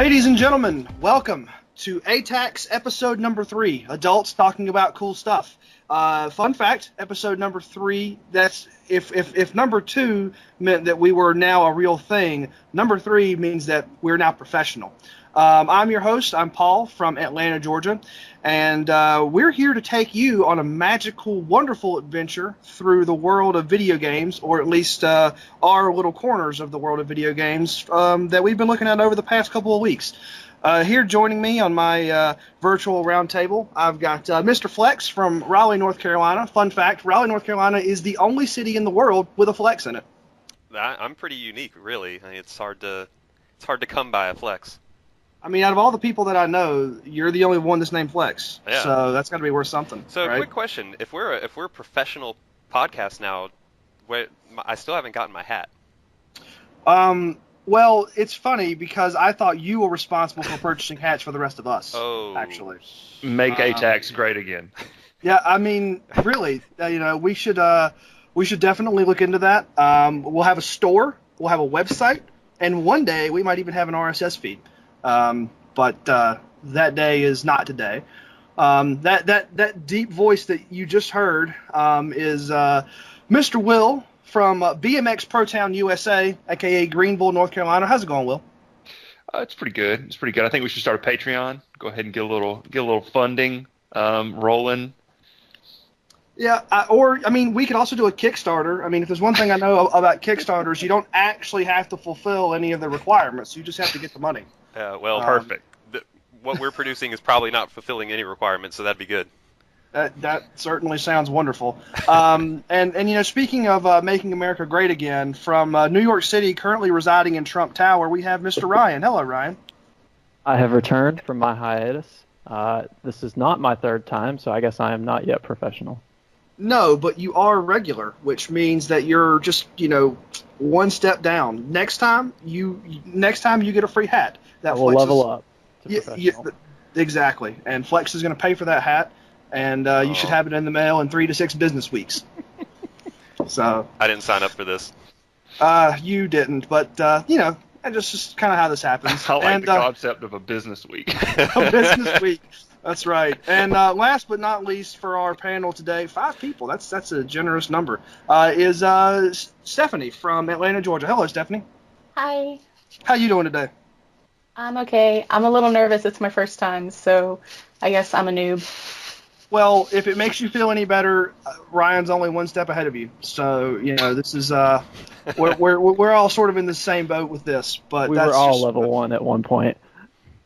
Ladies and gentlemen, welcome to ATACS episode number 3, Adults Talking About Cool Stuff. Fun fact, episode number 3, that's if number 2 meant that we were now a real thing, number 3 means that we're now professional. I'm your host, I'm Paul from Atlanta, Georgia, and we're here to take you on a magical, wonderful adventure through the world of video games, or at least our little corners of the world of video games that we've been looking at over the past couple of weeks. Here joining me on my virtual roundtable, I've got Mr. Flex from Raleigh, North Carolina. Fun fact, Raleigh, North Carolina is the only city in the world with a Flex in it. I'm pretty unique, really. I mean, it's hard to come by a Flex. I mean, out of all the people that I know, you're the only one that's named Flex. Yeah. So that's got to be worth something. So, right? Quick question: if we're a professional podcast now, I still haven't gotten my hat. Well, it's funny because I thought you were responsible for purchasing hats for the rest of us. Oh, actually, make ATACS great again. Yeah, I mean, really, we should definitely look into that. We'll have a store, we'll have a website, and one day we might even have an RSS feed. But that day is not today. That deep voice that you just heard is Mr. Will from BMX Pro Town USA, aka Greenville, North Carolina. How's it going, Will? It's pretty good. It's pretty good. I think we should start a Patreon. Go ahead and get a little funding rolling. Yeah, we could also do a Kickstarter. I mean, if there's one thing I know about Kickstarters, you don't actually have to fulfill any of the requirements. You just have to get the money. Perfect. What we're producing is probably not fulfilling any requirements, so that'd be good. That certainly sounds wonderful. And speaking of making America great again, from New York City, currently residing in Trump Tower, we have Mr. Ryan. Hello, Ryan. I have returned from my hiatus. This is not my third time, so I guess I am not yet professional. No, but you are regular, which means that you're just, one step down. Next time you get a free hat. That will level up to professional. Exactly. And Flex is going to pay for that hat, and you should have it in the mail in 3 to 6 business weeks. So I didn't sign up for this. You didn't, but that's just kind of how this happens. I like the concept of a business week. A business week. That's right. And last but not least for our panel today, 5 people. That's a generous number. Is Stephanie from Atlanta, Georgia. Hello, Stephanie. Hi. How you doing today? I'm okay. I'm a little nervous. It's my first time, so I guess I'm a noob. Well, if it makes you feel any better, Ryan's only one step ahead of you. So this is we're all sort of in the same boat with this. But we were all level 1 at one point.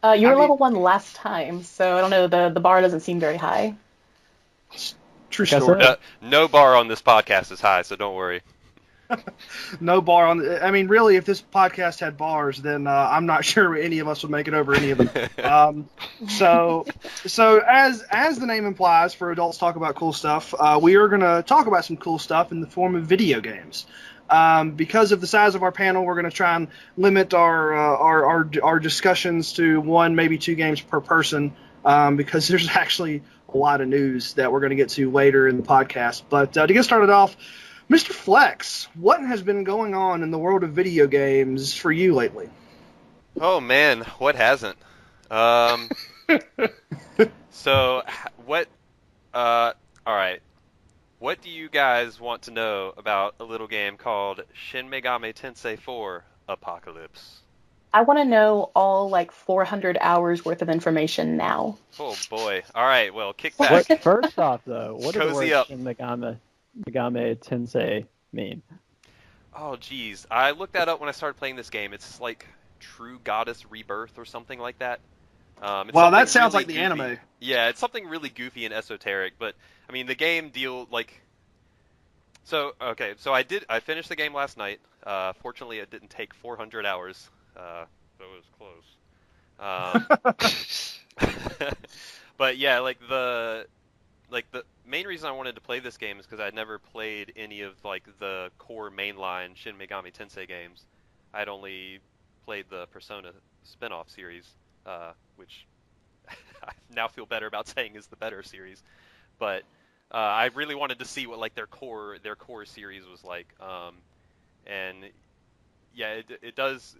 You were level 1 last time, so I don't know. The bar doesn't seem very high. True story. No bar on this podcast is high, so don't worry. No bar on. Really, if this podcast had bars, then I'm not sure any of us would make it over any of them. So as the name implies, for Adults Talk About Cool Stuff, we are going to talk about some cool stuff in the form of video games. Because of the size of our panel, we're going to try and limit our discussions to 1, maybe 2 games per person, because there's actually a lot of news that we're going to get to later in the podcast. But to get started off, Mr. Flex, what has been going on in the world of video games for you lately? Oh man, what hasn't? So what? All right. What do you guys want to know about a little game called Shin Megami Tensei 4 Apocalypse? I want to know all 400 hours worth of information now. Oh boy. All right, well, kick back. First off, though, what does the word up. Shin Megami Tensei mean? Oh, geez. I looked that up when I started playing this game. It's like True Goddess Rebirth or something like that. Well, that sounds really like the goofy. anime. Yeah, it's something really goofy and esoteric, but the game So I finished the game last night. Fortunately, it didn't take 400 hours. So it was close. But yeah, the main reason I wanted to play this game is because I'd never played any of the core mainline Shin Megami Tensei games. I'd only played the Persona spin-off series, which I now feel better about saying is the better series. But I really wanted to see what their core series was like. And yeah, it does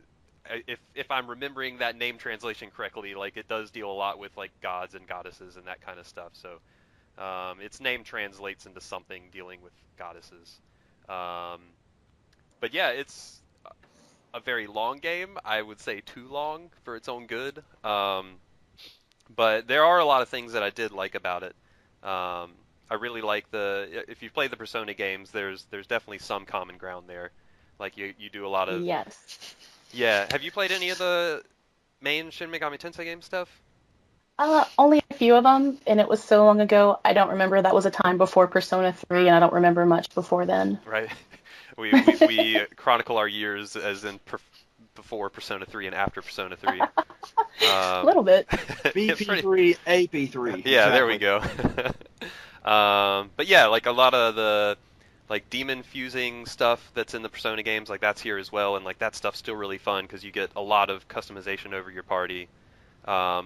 if I'm remembering that name translation correctly, like it does deal a lot with like gods and goddesses and that kind of stuff. So its name translates into something dealing with goddesses. But yeah, it's a very long game. I would say too long for its own good. But there are a lot of things that I did like about it. I really like if you play the Persona games, there's definitely some common ground there. Like you do a lot of. Yes. Yeah. Have you played any of the main Shin Megami Tensei game stuff? Only a few of them, and it was so long ago, I don't remember. That was a time before Persona 3, and I don't remember much before then. Right. We chronicle our years as in before Persona 3 and after Persona 3. A little bit. BP3, AP3. Yeah, exactly. there we go. But yeah, like a lot of the like demon fusing stuff that's in the Persona games, like that's here as well, and like that stuff's still really fun because you get a lot of customization over your party. A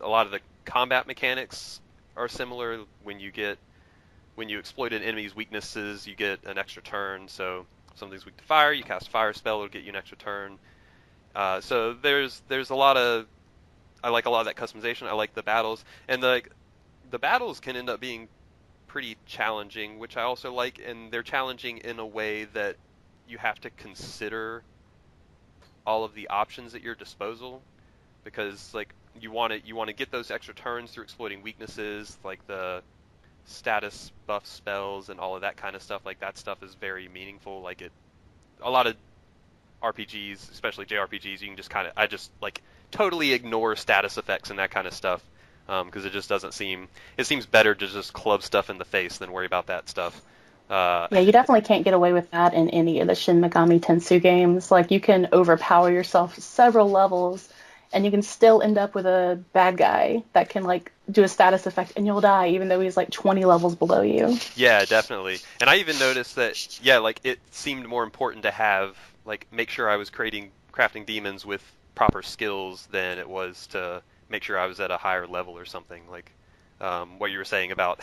lot of the combat mechanics are similar. When you exploit an enemy's weaknesses, you get an extra turn. So if something's weak to fire, you cast a fire spell, it'll get you an extra turn. So there's a lot of I like a lot of that customization. I like the battles, and the battles can end up being pretty challenging, which I also like, and they're challenging in a way that you have to consider all of the options at your disposal, because like you want to get those extra turns through exploiting weaknesses, like the status buff spells and all of that kind of stuff. Like that stuff is very meaningful. Like a lot of RPGs, especially JRPGs, you can just I just like totally ignore status effects and that kind of stuff, because it just doesn't seem. It seems better to just club stuff in the face than worry about that stuff. Yeah, you definitely can't get away with that in any of the Shin Megami Tensei games. Like, you can overpower yourself several levels, and you can still end up with a bad guy that can, like, do a status effect, and you'll die, even though he's, like, 20 levels below you. Yeah, definitely. And I even noticed that, yeah, like, it seemed more important to have, like, make sure I was crafting demons with proper skills than it was to make sure I was at a higher level or something. Like, what you were saying about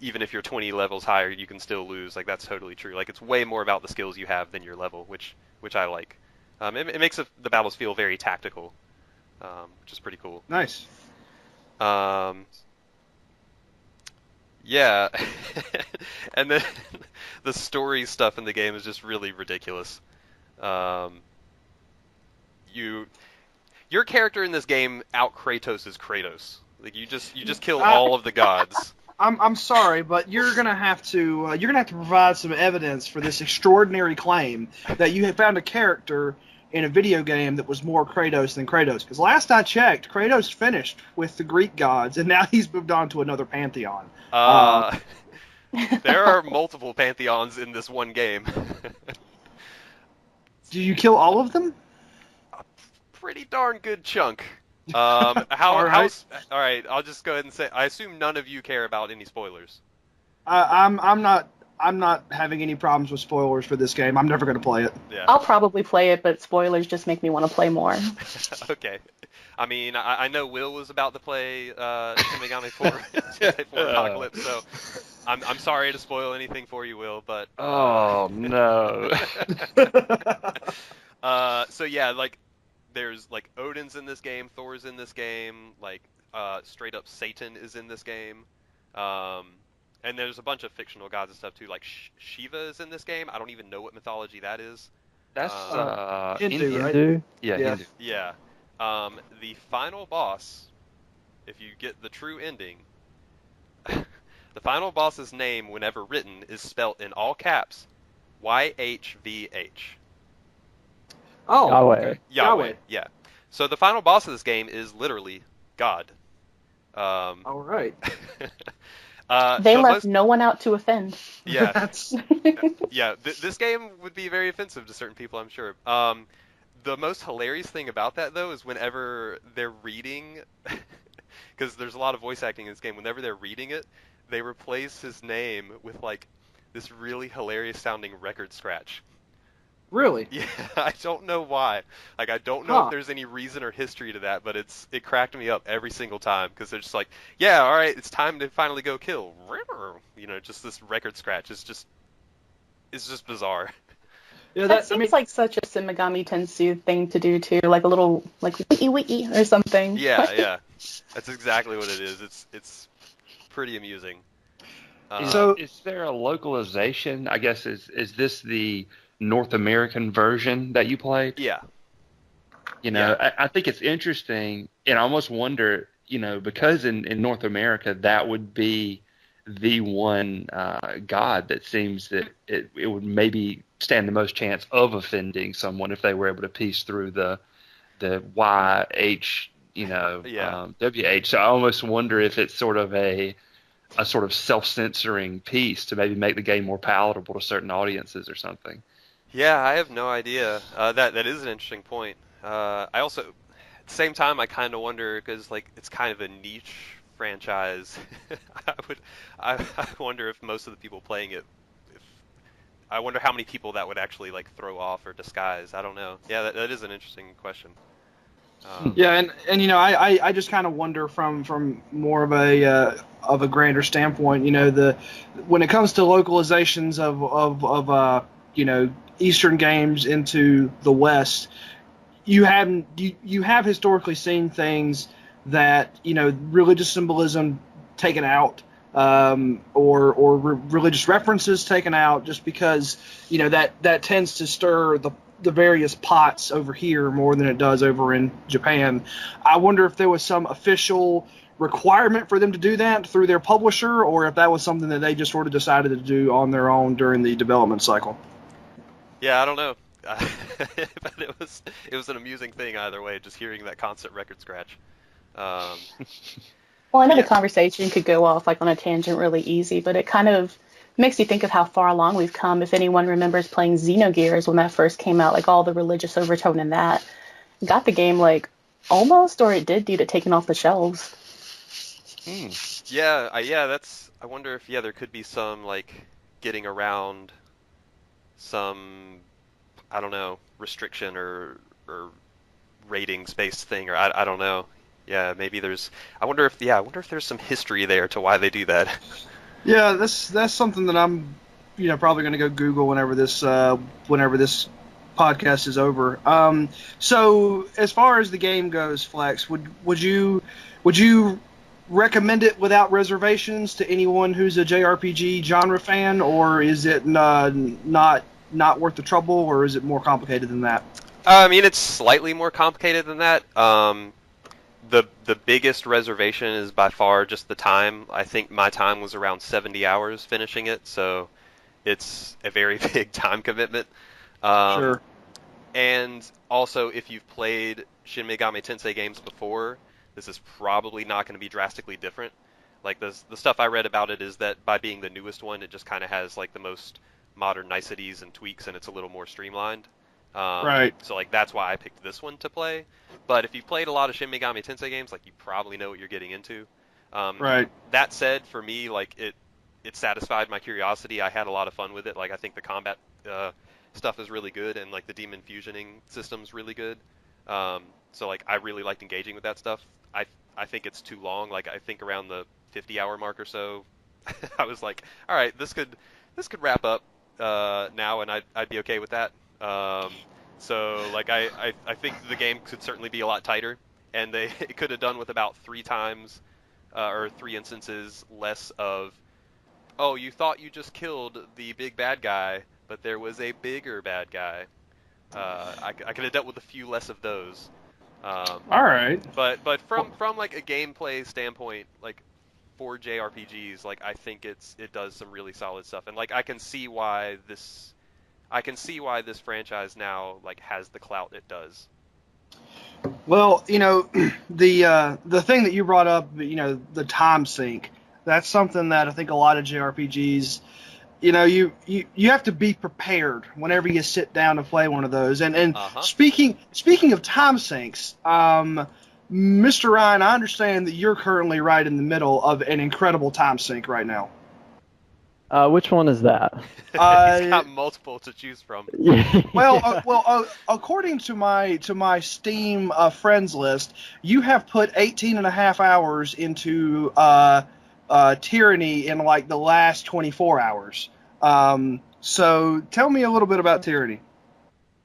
even if you're 20 levels higher, you can still lose. Like, that's totally true. Like, it's way more about the skills you have than your level, which I like. It makes the battles feel very tactical, which is pretty cool. Nice. Yeah, and then the story stuff in the game is just really ridiculous. Your character in this game out Kratos' Kratos. Like you just kill all of the gods. I'm sorry, but you're gonna have to provide some evidence for this extraordinary claim that you have found a character in a video game that was more Kratos than Kratos. Because last I checked, Kratos finished with the Greek gods, and now he's moved on to another pantheon. There are multiple pantheons in this one game. Do you kill all of them? A pretty darn good chunk. All right. All right, I'll just go ahead and say, I assume none of you care about any spoilers. I'm not having any problems with spoilers for this game. I'm never going to play it. Yeah. I'll probably play it, but spoilers just make me want to play more. Okay. I mean, I know Will was about to play Shin Megami 4 Apocalypse, so I'm sorry to spoil anything for you, Will, but... Oh, no. So yeah, like, there's, like, Odin's in this game, Thor's in this game, like, straight up Satan is in this game, and there's a bunch of fictional gods and stuff, too, like, Shiva is in this game. I don't even know what mythology that is. That's Hindu, right? Hindu? Yeah, Yeah. Hindu. Yeah. The final boss, if you get the true ending, the final boss's name, whenever written, is spelt in all caps, YHVH. Oh, Yahweh. okay. Yahweh. Yeah. So the final boss of this game is literally God. All right. They the left most- no one out to offend. Yeah. That's Yeah. This game would be very offensive to certain people, I'm sure. The most hilarious thing about that, though, is whenever they're reading, because there's a lot of voice acting in this game, whenever they're reading it, they replace his name with, like, this really hilarious sounding record scratch. really. Yeah, I don't know why. Like, I don't know Huh. if there's any reason or history to that, but it cracked me up every single time, because they're just like, yeah, all right, it's time to finally go kill. You know, just this record scratch. It's just bizarre. Yeah, That seems like such a Shin Megami Tensei thing to do too, like a little like wiki wiki or something. Yeah. That's exactly what it is. It's pretty amusing. Is there a localization? I guess is this the North American version that you played? Yeah. I think it's interesting, and I almost wonder, because in North America that would be the one god that seems that it would maybe stand the most chance of offending someone if they were able to piece through the YH, WH. So I almost wonder if it's sort of a sort of self-censoring piece to maybe make the game more palatable to certain audiences or something. Yeah, I have no idea. That is an interesting point. I also, at the same time, I kind of wonder because like it's kind of a niche franchise. I wonder if most of the people playing it, I wonder how many people that would actually like throw off or disguise. I don't know. Yeah, that is an interesting question. Yeah, and I just kind of wonder from more of a grander standpoint, when it comes to localizations of Eastern games into the West, you have historically seen things that religious symbolism taken out, or religious references taken out, just because that tends to stir the various pots over here more than it does over in Japan. I wonder if there was some official requirement for them to do that through their publisher, or if that was something that they just sort of decided to do on their own during the development cycle. Yeah, I don't know. But it was an amusing thing either way, just hearing that constant record scratch. Well, I know the conversation could go off like on a tangent really easy, but it kind of makes you think of how far along we've come. If anyone remembers playing Xenogears when that first came out, like all the religious overtone in that got the game like almost, or it did need it taken off the shelves. Yeah, I wonder if there could be some like getting around some, I don't know, restriction or ratings based thing, or I don't know. Yeah, maybe I wonder if there's some history there to why they do that. Yeah, that's something that I'm, probably going to go Google whenever this podcast is over. So as far as the game goes, Flex, would you recommend it without reservations to anyone who's a JRPG genre fan, or is it not worth the trouble, or is it more complicated than that? I mean, it's slightly more complicated than that. The biggest reservation is by far just the time. I think my time was around 70 hours finishing it, so it's a very big time commitment. Sure. And also, if you've played Shin Megami Tensei games before, this is probably not going to be drastically different. Like the stuff I read about it is that by being the newest one, it just kind of has like the most modern niceties and tweaks, and it's a little more streamlined. Right. So like that's why I picked this one to play. But if you've played a lot of Shin Megami Tensei games, like you probably know what you're getting into. Right. That said, for me, like it satisfied my curiosity. I had a lot of fun with it. Like I think the combat stuff is really good, and like the demon fusioning system's really good. So like I really liked engaging with that stuff. I think it's too long. Like I think around the 50-hour mark or so, I was like, all right, this could wrap up now, and I'd be okay with that. So like I think the game could certainly be a lot tighter, and it could have done with about 3 times or 3 instances less of, oh, you thought you just killed the big bad guy, but there was a bigger bad guy. I could have dealt with a few less of those. All right. But from like a gameplay standpoint, like for JRPGs, like I think it does some really solid stuff, and like I can see why this franchise now like has the clout it does. Well, the thing that you brought up, the time sink, that's something that I think a lot of JRPGs, you have to be prepared whenever you sit down to play one of those. And speaking of time sinks, Mr. Ryan, I understand that you're currently right in the middle of an incredible time sink right now. Which one is that? He's got multiple to choose from. Well, according to my Steam friends list, you have put 18 and a half hours into Tyranny in like the last 24 hours. So tell me a little bit about Tyranny.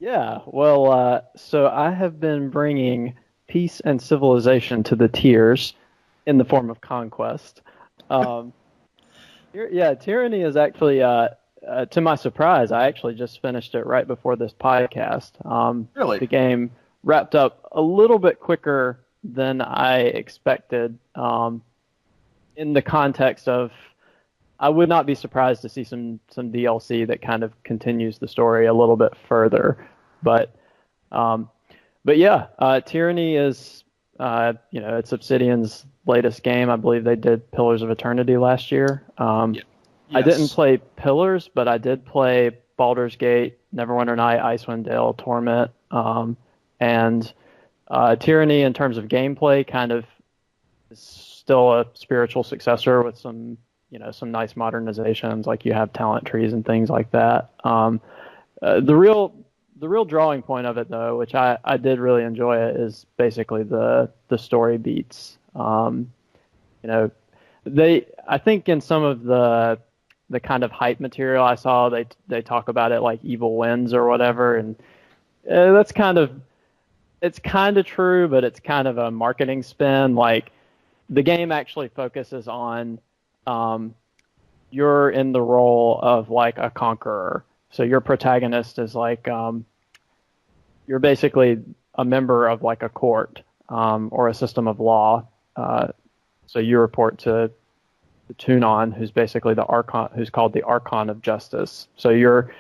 Yeah, well, so I have been bringing peace and civilization to the tiers in the form of conquest. Um, yeah, Tyranny is actually, to my surprise, I actually just finished it right before this podcast. Really? The game wrapped up a little bit quicker than I expected, in the context of I would not be surprised to see some DLC that kind of continues the story a little bit further. But um, but yeah, Tyranny is it's Obsidian's latest game. I believe they did Pillars of Eternity last year. Yeah. I didn't Yes. play Pillars, but I did play Baldur's Gate, Neverwinter Night, Icewind Dale, Torment, and Tyranny in terms of gameplay kind of is still a spiritual successor with some nice modernizations, like you have talent trees and things like that. The real drawing point of it, though, which I did really enjoy it, is basically the story beats. I think in some of the kind of hype material I saw, they talk about it like evil wins or whatever, and that's it's kind of true, but it's kind of a marketing spin. Like the game actually focuses on you're in the role of like a conqueror. So your protagonist is like you're basically a member of like a court or a system of law. So you report to the Tunon, who's basically the archon, who's called the Archon of Justice. So you're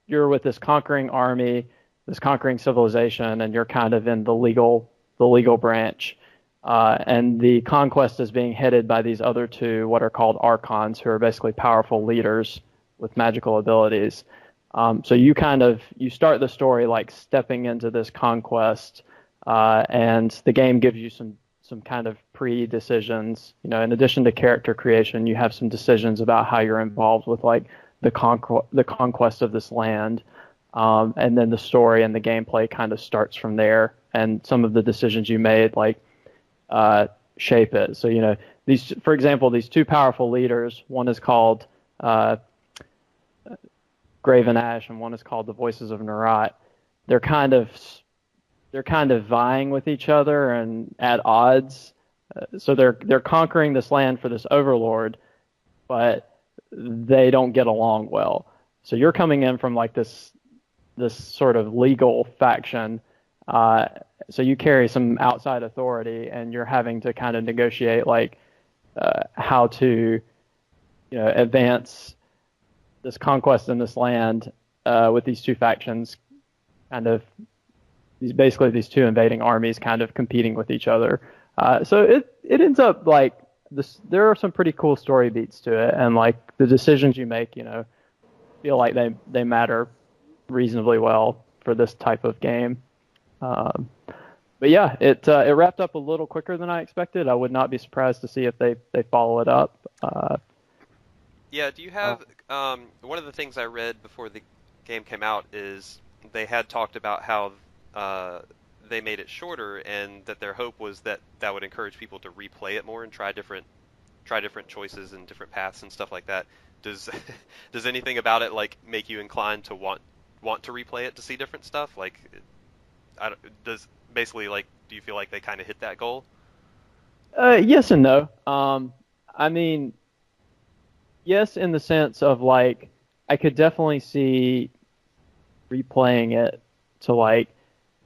with this conquering army, this conquering civilization, and you're kind of in the legal branch. And the conquest is being headed by these other two, what are called archons, who are basically powerful leaders with magical abilities. So you start the story like stepping into this conquest, and the game gives you some kind of pre-decisions. In addition to character creation, you have some decisions about how you're involved with like the conquest of this land, and then the story and the gameplay kind of starts from there. And some of the decisions you made, like shape it. So these, for example, these two powerful leaders. One is called Graven Ash, and one is called the Voices of Narat. They're kind of vying with each other and at odds. So they're conquering this land for this overlord, but they don't get along well. So you're coming in from like this sort of legal faction. So you carry some outside authority, and you're having to kind of negotiate like how to advance this conquest in this land with these two factions, kind of these two invading armies kind of competing with each other. So it ends up like this. There are some pretty cool story beats to it, and like the decisions you make, feel like they matter reasonably well for this type of game. But yeah, it wrapped up a little quicker than I expected. I would not be surprised to see if they follow it up. Yeah, do you have one of the things I read before the game came out is they had talked about how they made it shorter, and that their hope was that would encourage people to replay it more and try different choices and different paths and stuff like that. Does anything about it like make you inclined to want to replay it to see different stuff? Like, do you feel like they kind of hit that goal? Yes and no. I mean, yes, in the sense of like I could definitely see replaying it to like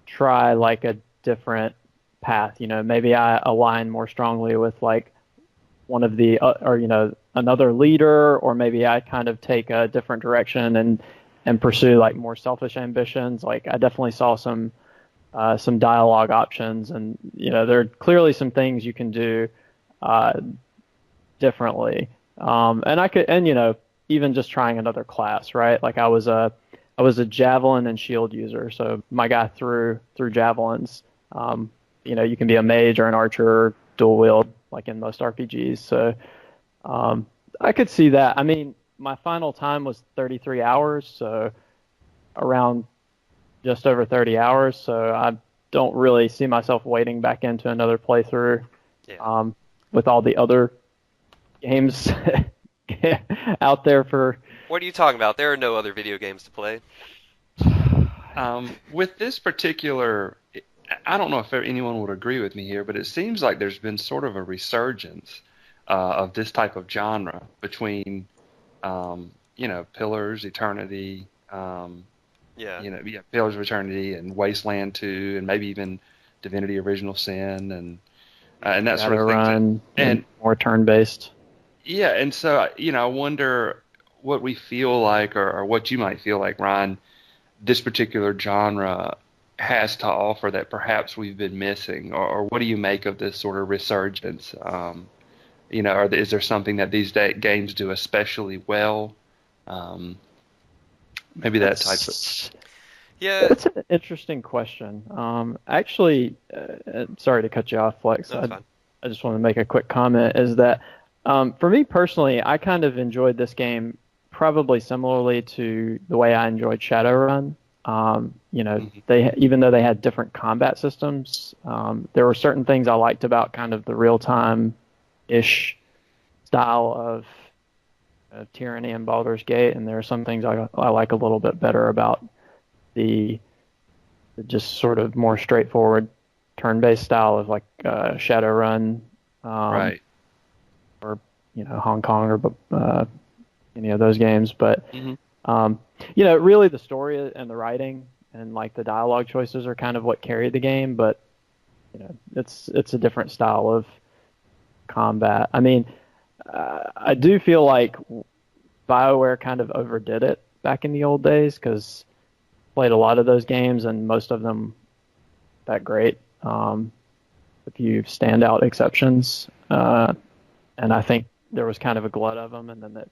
try like a different path. Maybe I align more strongly with like one of the or another leader, or maybe I kind of take a different direction and pursue like more selfish ambitions. Like I definitely saw some dialogue options, and there are clearly some things you can do differently. And I could, and even just trying another class, right? Like I was a javelin and shield user, so my guy threw javelins. You can be a mage or an archer, or dual wield, like in most RPGs. So I could see that. I mean, my final time was 33 hours, so around just over 30 hours. So I don't really see myself wading back into another playthrough. Yeah. With all the other games out there for. What are you talking about? There are no other video games to play. With this particular, I don't know if anyone would agree with me here, but it seems like there's been sort of a resurgence of this type of genre between, Pillars, Eternity, Pillars of Eternity and Wasteland 2, and maybe even Divinity Original Sin and that sort of thing. And more turn-based. Yeah, and so, I wonder what we feel like, or what you might feel like, Ryan, this particular genre has to offer that perhaps we've been missing, or what do you make of this sort of resurgence? Is there something that these games do especially well? Maybe that type of... Yeah, it's an interesting question. Actually, sorry to cut you off, Flex. No, I just want to make a quick comment. Is that for me personally, I kind of enjoyed this game probably similarly to the way I enjoyed Shadowrun. They even though they had different combat systems, there were certain things I liked about kind of the real-time-ish style of Tyranny and Baldur's Gate, and there are some things I like a little bit better about the just sort of more straightforward turn-based style of like Shadowrun, right, or Hong Kong or any of those games. But really the story and the writing and like the dialogue choices are kind of what carry the game. But it's a different style of combat. I mean, I do feel like BioWare kind of overdid it back in the old days because played a lot of those games and most of them that great. A few standout exceptions, and I think there was kind of a glut of them, and then that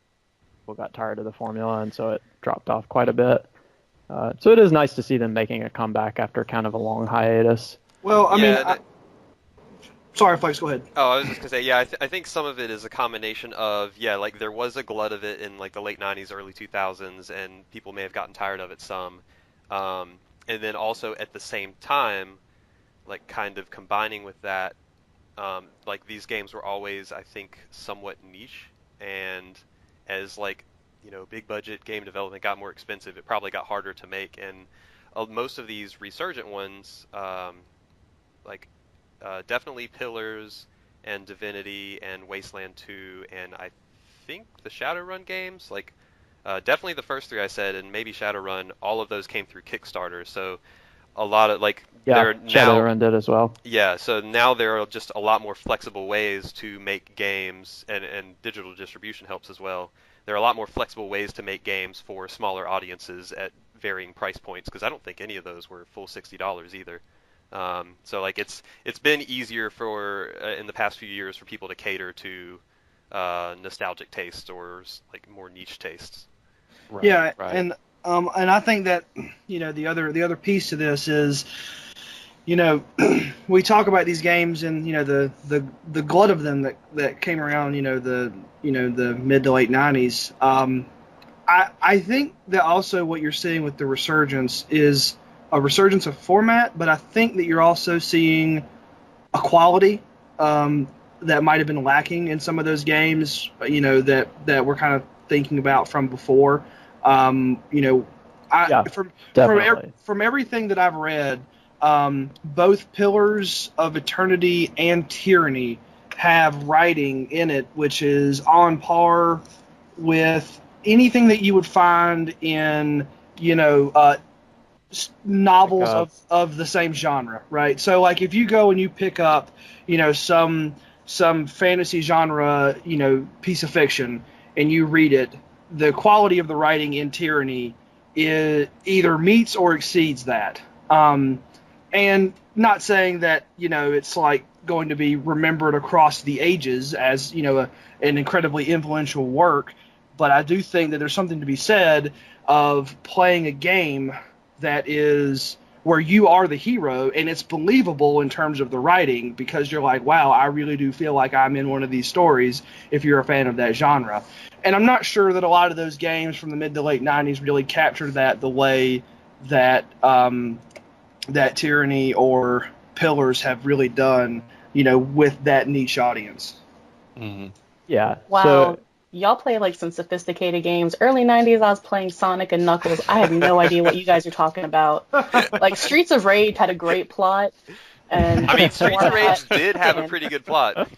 people got tired of the formula, and so it dropped off quite a bit. So it is nice to see them making a comeback after kind of a long hiatus. Well, sorry, Flex, go ahead. Oh, I was just going to say, yeah, I think some of it is a combination of, like there was a glut of it in like the late 90s, early 2000s, and people may have gotten tired of it some. And then also at the same time, like kind of combining with that, like these games were always, I think, somewhat niche, and as like, big budget game development got more expensive, it probably got harder to make, and most of these resurgent ones, definitely Pillars and Divinity and Wasteland 2, and I think the Shadowrun games, definitely the first three I said, and maybe Shadowrun, all of those came through Kickstarter, so a lot of, Shadowrun did as well. Yeah, so now there are just a lot more flexible ways to make games, and digital distribution helps as well. There are a lot more flexible ways to make games for smaller audiences at varying price points, because I don't think any of those were full $60 either. So it's been easier for in the past few years for people to cater to nostalgic tastes or like more niche tastes. Right, yeah, right. And I think that the other piece to this is we talk about these games and the glut of them that came around the mid to late 90s. I think that also what you're seeing with the resurgence is a resurgence of format, but I think that you're also seeing a quality that might have been lacking in some of those games, that we're kind of thinking about from before. From everything that I've read, both Pillars of Eternity and Tyranny have writing in it which is on par with anything that you would find in novels of the same genre, right? So like if you go and you pick up some fantasy genre piece of fiction and you read it, the quality of the writing in Tyranny either meets or exceeds that. And not saying that it's like going to be remembered across the ages as an incredibly influential work, but I do think that there's something to be said of playing a game that is where you are the hero and it's believable in terms of the writing, because you're like, wow, I really do feel like I'm in one of these stories if you're a fan of that genre. And I'm not sure that a lot of those games from the mid to late 90s really captured that the way that that Tyranny or Pillars have really done, with that niche audience. Mm-hmm. Yeah. Wow. So, y'all play like some sophisticated games. Early 90s, I was playing Sonic and Knuckles. I had no idea what you guys are talking about. Like, Streets of Rage had a great plot. And I mean, Streets of Rage did have a pretty good plot.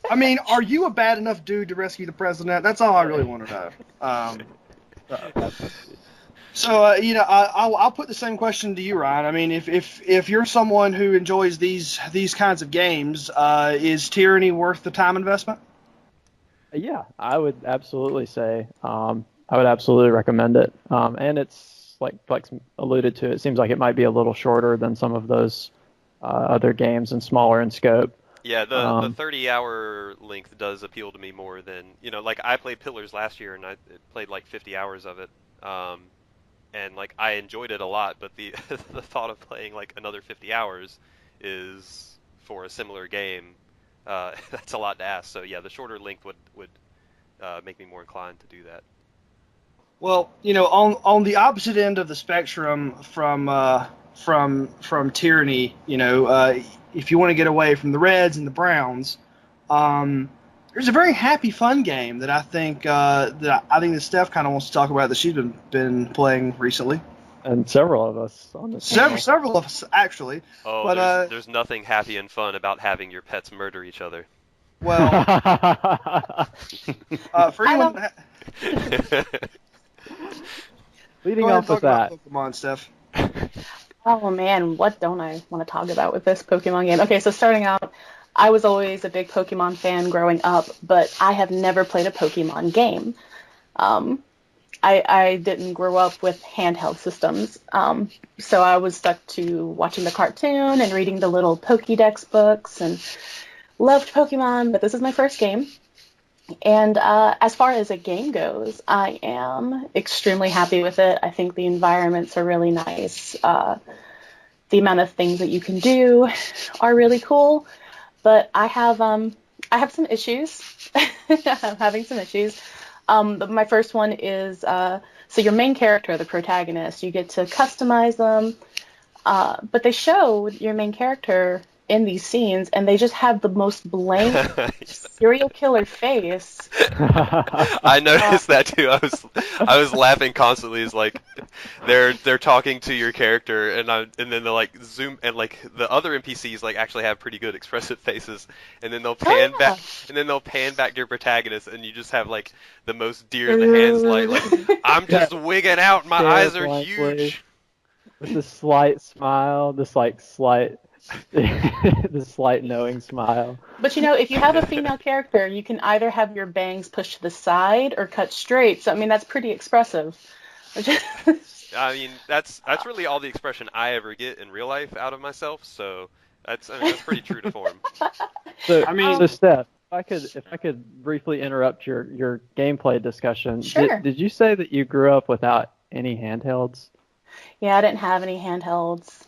I mean, are you a bad enough dude to rescue the president? That's all I really want to know. So, I'll put the same question to you, Ryan. I mean, if you're someone who enjoys these kinds of games, is Tyranny worth the time investment? Yeah, I would absolutely say I would absolutely recommend it. And it's like Flex alluded to. It seems like it might be a little shorter than some of those other games and smaller in scope. Yeah, the 30-hour length does appeal to me more than, like I played Pillars last year and I played like 50 hours of it. And like I enjoyed it a lot, but the the thought of playing like another 50 hours is for a similar game. That's a lot to ask. So yeah, the shorter length would make me more inclined to do that. Well, on the opposite end of the spectrum from Tyranny, if you want to get away from the Reds and the Browns, there's a very happy, fun game that I think that Steph kind of wants to talk about that she's been playing recently. And several of us on this. Several of us actually. Oh, but there's nothing happy and fun about having your pets murder each other. Well, for anyone. Leading off with that. Pokemon, Steph. Oh man, what don't I want to talk about with this Pokemon game? Okay, so starting out, I was always a big Pokemon fan growing up, but I have never played a Pokemon game. I didn't grow up with handheld systems, so I was stuck to watching the cartoon and reading the little Pokédex books and loved Pokemon, but this is my first game. And as far as a game goes, I am extremely happy with it. I think the environments are really nice. The amount of things that you can do are really cool. But I have some issues. I'm having some issues. My first one is so your main character, the protagonist, you get to customize them. But they show your main character in these scenes, and they just have the most blank serial killer face. I noticed that too. I was laughing constantly. It's like they're talking to your character, and then they'll like zoom, and like the other NPCs like actually have pretty good expressive faces, and then they'll pan back, and then they'll pan back to your protagonist, and you just have like the most deer in the hands like I'm just wigging out, my eyes are huge. With this slight smile, this slight knowing smile. But if you have a female character, you can either have your bangs pushed to the side or cut straight. So I mean, that's pretty expressive. I mean, that's really all the expression I ever get in real life out of myself. So that's pretty true to form. So Steph, if I could briefly interrupt your gameplay discussion. Sure. Did you say that you grew up without any handhelds? Yeah, I didn't have any handhelds.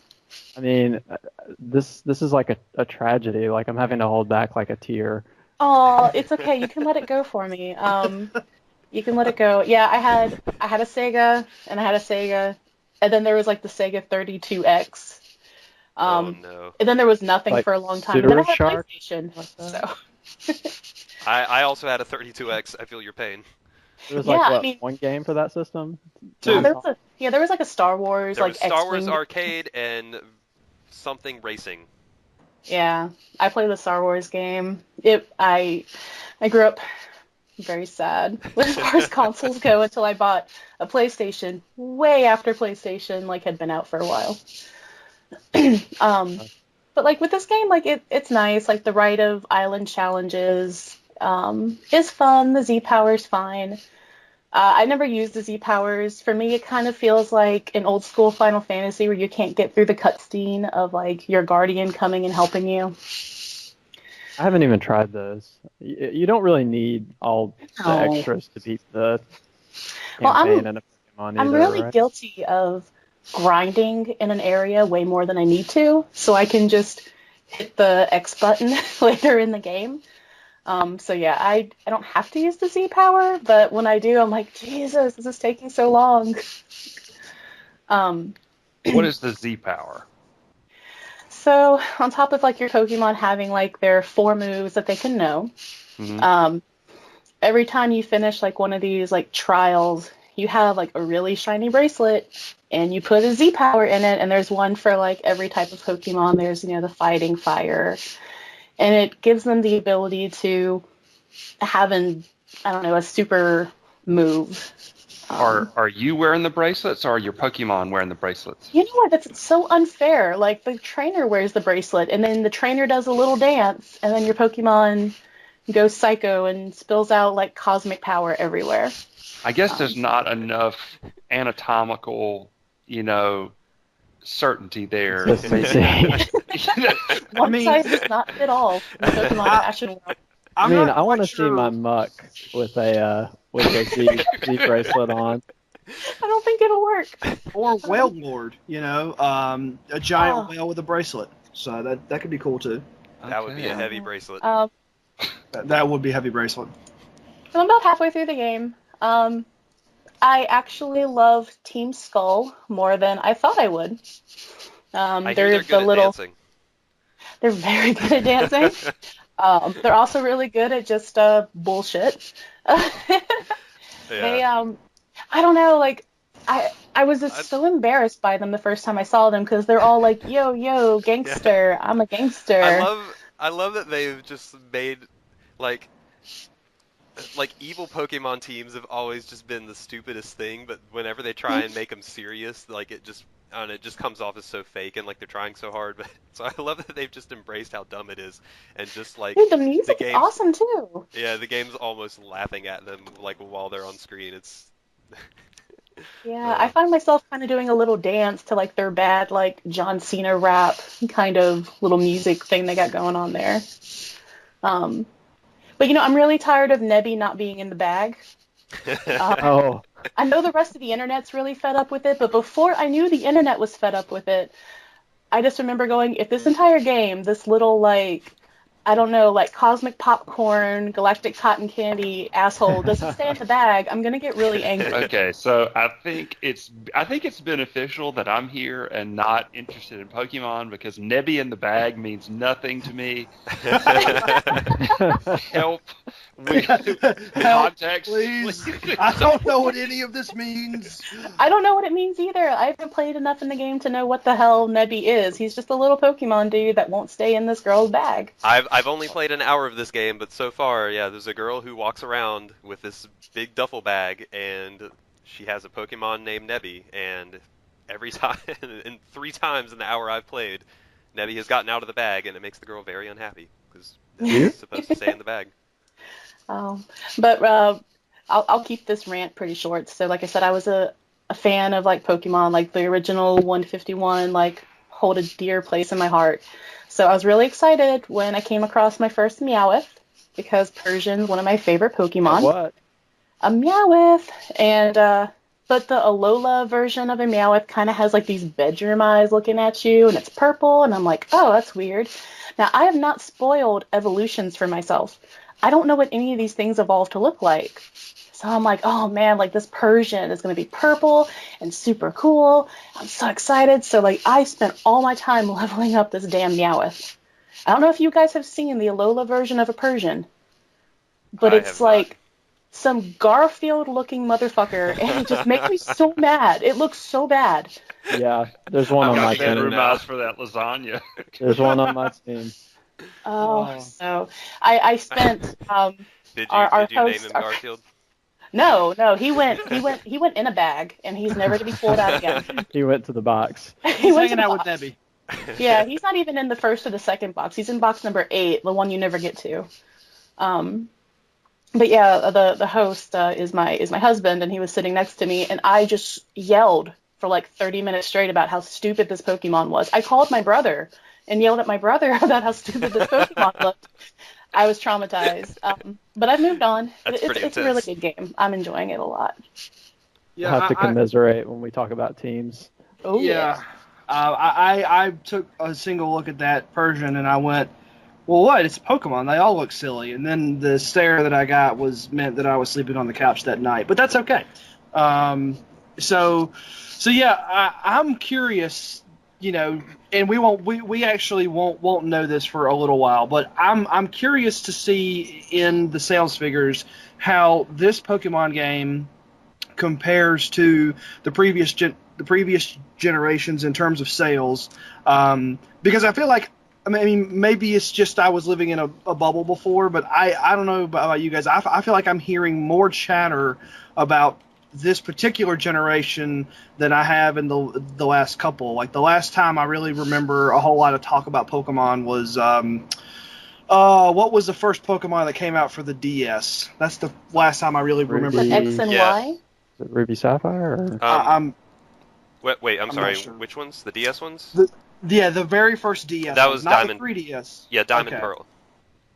I mean, this is like a tragedy. Like I'm having to hold back like a tear. Oh, it's okay. You can let it go for me. You can let it go. Yeah, I had a Sega, and I had a Sega, and then there was like the Sega 32X. Oh no. And then there was nothing for a long time. And then I had a PlayStation. So. I also had a 32X. I feel your pain. There was one game for that system? Two. There was like a Star Wars, there like was Star Wars X-Wing. Arcade and something racing. Yeah, I played the Star Wars game. I grew up very sad as far as consoles go until I bought a PlayStation way after PlayStation had been out for a while. But like with this game, it's nice. Like the Rite of Island challenges is fun. The Z Power's fine. I never used the Z Powers. For me, it kind of feels like an old school Final Fantasy where you can't get through the cutscene of your guardian coming and helping you. I haven't even tried those. You don't really need all the extras to beat the campaign in a Pokemon either, I'm really right? guilty of grinding in an area way more than I need to, so I can just hit the X button later in the game. So yeah, I don't have to use the Z power, but when I do, I'm like, Jesus, this is taking so long. What is the Z power? So on top of your Pokemon having their 4 moves that they can know, Mm-hmm. every time you finish like one of these like trials, you have like a really shiny bracelet, and you put a Z power in it, and there's one for like every type of Pokemon. There's, the fighting, fire, and it gives them the ability to have I don't know, a super move. Are you wearing the bracelets, or are your Pokemon wearing the bracelets? You know what? That's so unfair. Like, the trainer wears the bracelet, and then the trainer does a little dance, and then your Pokemon goes psycho and spills out like cosmic power everywhere. I guess there's not enough anatomical, certainty there. One size does not fit all in the Pokemon fashion world. I want to see my Muck with a Z bracelet on. I don't think it'll work. Or Whale Lord, a giant whale with a bracelet. So that could be cool too. That would be a heavy bracelet. That would be a heavy bracelet. So I'm about halfway through the game. I actually love Team Skull more than I thought I would. I hear they're good at dancing. They're very good at dancing. They're also really good at just bullshit. They I don't know, like I was just so embarrassed by them the first time I saw them, because they're all like, yo, gangster, yeah. I'm a gangster. I love that they've just made like evil Pokemon teams have always just been the stupidest thing, but whenever they try and make them serious, like it just comes off as so fake and like they're trying so hard. But so I love that they've just embraced how dumb it is, and just like the music's awesome too. Yeah, the game's almost laughing at them like while they're on screen. It's yeah, I find myself kind of doing a little dance to like their bad like John Cena rap kind of little music thing they got going on there. But I'm really tired of Nebby not being in the bag. I know the rest of the internet's really fed up with it, but before I knew the internet was fed up with it, I just remember going, if this entire game, this little like, I don't know, like cosmic popcorn, galactic cotton candy asshole doesn't stay in the bag, I'm gonna get really angry. Okay, so I think it's beneficial that I'm here and not interested in Pokemon, because Nebby in the bag means nothing to me. Help with context, please. I don't know what any of this means. I don't know what it means either. I haven't played enough in the game to know what the hell Nebby is. He's just a little Pokemon dude that won't stay in this girl's bag. I've only played an hour of this game, but so far, yeah, there's a girl who walks around with this big duffel bag, and she has a Pokemon named Nebby, and every time, and 3 times in the hour I've played, Nebby has gotten out of the bag, and it makes the girl very unhappy, because Nebby's supposed to stay in the bag. But I'll keep this rant pretty short. So like I said, I was a fan of like Pokemon, like the original 151, like hold a dear place in my heart. So I was really excited when I came across my first Meowth, because Persian's one of my favorite Pokemon. What? A Meowth, and but the Alola version of a Meowth kind of has like these bedroom eyes looking at you, and it's purple, and I'm like, oh, that's weird. Now, I have not spoiled evolutions for myself. I don't know what any of these things evolve to look like. So I'm like, oh man, like this Persian is going to be purple and super cool. I'm so excited. So like I spent all my time leveling up this damn Meowth. I don't know if you guys have seen the Alola version of a Persian, but it's like some Garfield looking motherfucker, and it just makes me so mad. It looks so bad. Yeah, there's one on my team. For that lasagna. There's one on my team. So I spent Did our you host, name him Garfield? No, he went in a bag, and he's never to be pulled out again. He went to the box. He's hanging out with Nebby. Yeah, he's not even in the first or the second box. He's in box number 8, the one you never get to. But yeah, the host is my husband, and he was sitting next to me, and I just yelled for like 30 minutes straight about how stupid this Pokemon was. I called my brother and yelled at my brother about how stupid this Pokemon looked. I was traumatized, but I've moved on. It's a really good game. I'm enjoying it a lot. Yeah, We'll have to commiserate when we talk about teams. Oh yeah. I took a single look at that Persian and I went, well, what? It's Pokemon. They all look silly. And then the stare that I got meant that I was sleeping on the couch that night. But that's okay. So yeah, I'm curious. you know, and we actually won't know this for a little while, but I'm curious to see in the sales figures how this Pokemon game compares to the previous generations in terms of sales, because I feel like, I mean, maybe it's just I was living in a bubble before, but I don't know about you guys. I feel like I'm hearing more chatter about this particular generation than I have in the last couple. Like, the last time I really remember a whole lot of talk about Pokemon was what was the first Pokemon that came out for the DS? That's the last time I really remember. Ruby. X and Yeah. Y? Is it Ruby Sapphire? Or? I'm Wait, I'm not sorry. sure. Which ones? The DS ones? the very first DS. That ones, was not Diamond. the 3DS. Yeah, Diamond Okay. Pearl.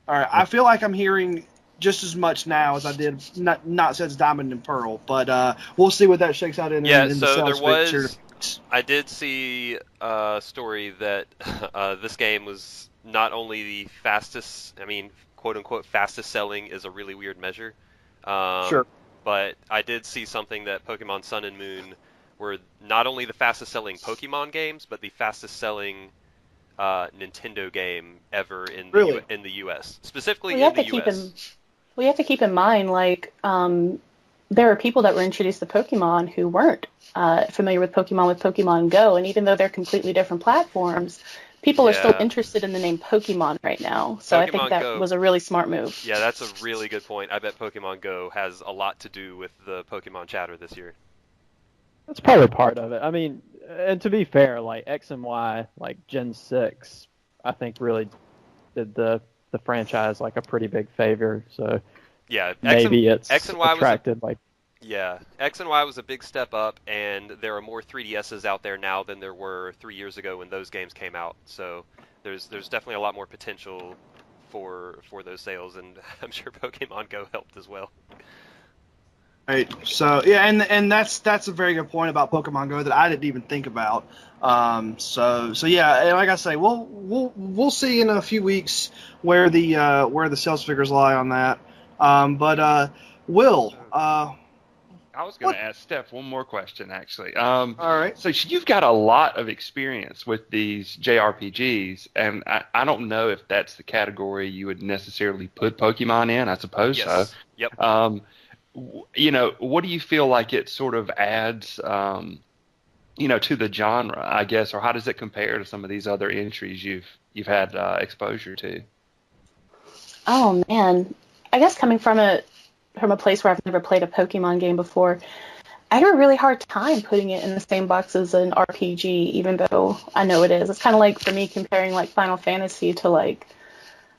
All right, I feel like I'm hearing just as much now as I did not since Diamond and Pearl, but we'll see what that shakes out in. Yeah, in the so there sales picture. was. I did see a story that this game was not only the fastest. I mean, quote unquote, fastest selling is a really weird measure. Sure. But I did see something that Pokemon Sun and Moon were not only the fastest selling Pokemon games, but the fastest selling Nintendo game ever in the Really? in the U.S. Specifically We have in to the keep U.S. we have to keep in mind, like, there are people that were introduced to Pokemon who weren't familiar with Pokemon Go, and even though they're completely different platforms, people are still Yeah. interested in the name Pokemon right now. So I think Pokemon that Go. was a really smart move. Yeah, that's a really good point. I bet Pokemon Go has a lot to do with the Pokemon chatter this year. That's probably part of it. I mean, and to be fair, like X and Y, like Gen 6, I think really did the franchise like a pretty big favor. So Yeah, maybe it's X and Y attracted like. Yeah, X and Y was a big step up, and there are more 3DSs out there now than there were 3 years ago when those games came out. So there's definitely a lot more potential for those sales, and I'm sure Pokemon Go helped as well. Right. So yeah, and that's a very good point about Pokemon Go that I didn't even think about. So yeah, and like I say, we'll see in a few weeks where the sales figures lie on that. But Will, I was going to ask Steph one more question, actually. all right. So you've got a lot of experience with these JRPGs, and I don't know if that's the category you would necessarily put Pokemon in. I suppose Yes. so. Yep. You know, what do you feel like it sort of adds, you know, to the genre, I guess, or how does it compare to some of these other entries you've had exposure to? Oh man, I guess coming from a place where I've never played a Pokemon game before, I had a really hard time putting it in the same box as an RPG, even though I know it is. It's kind of like for me comparing like Final Fantasy to like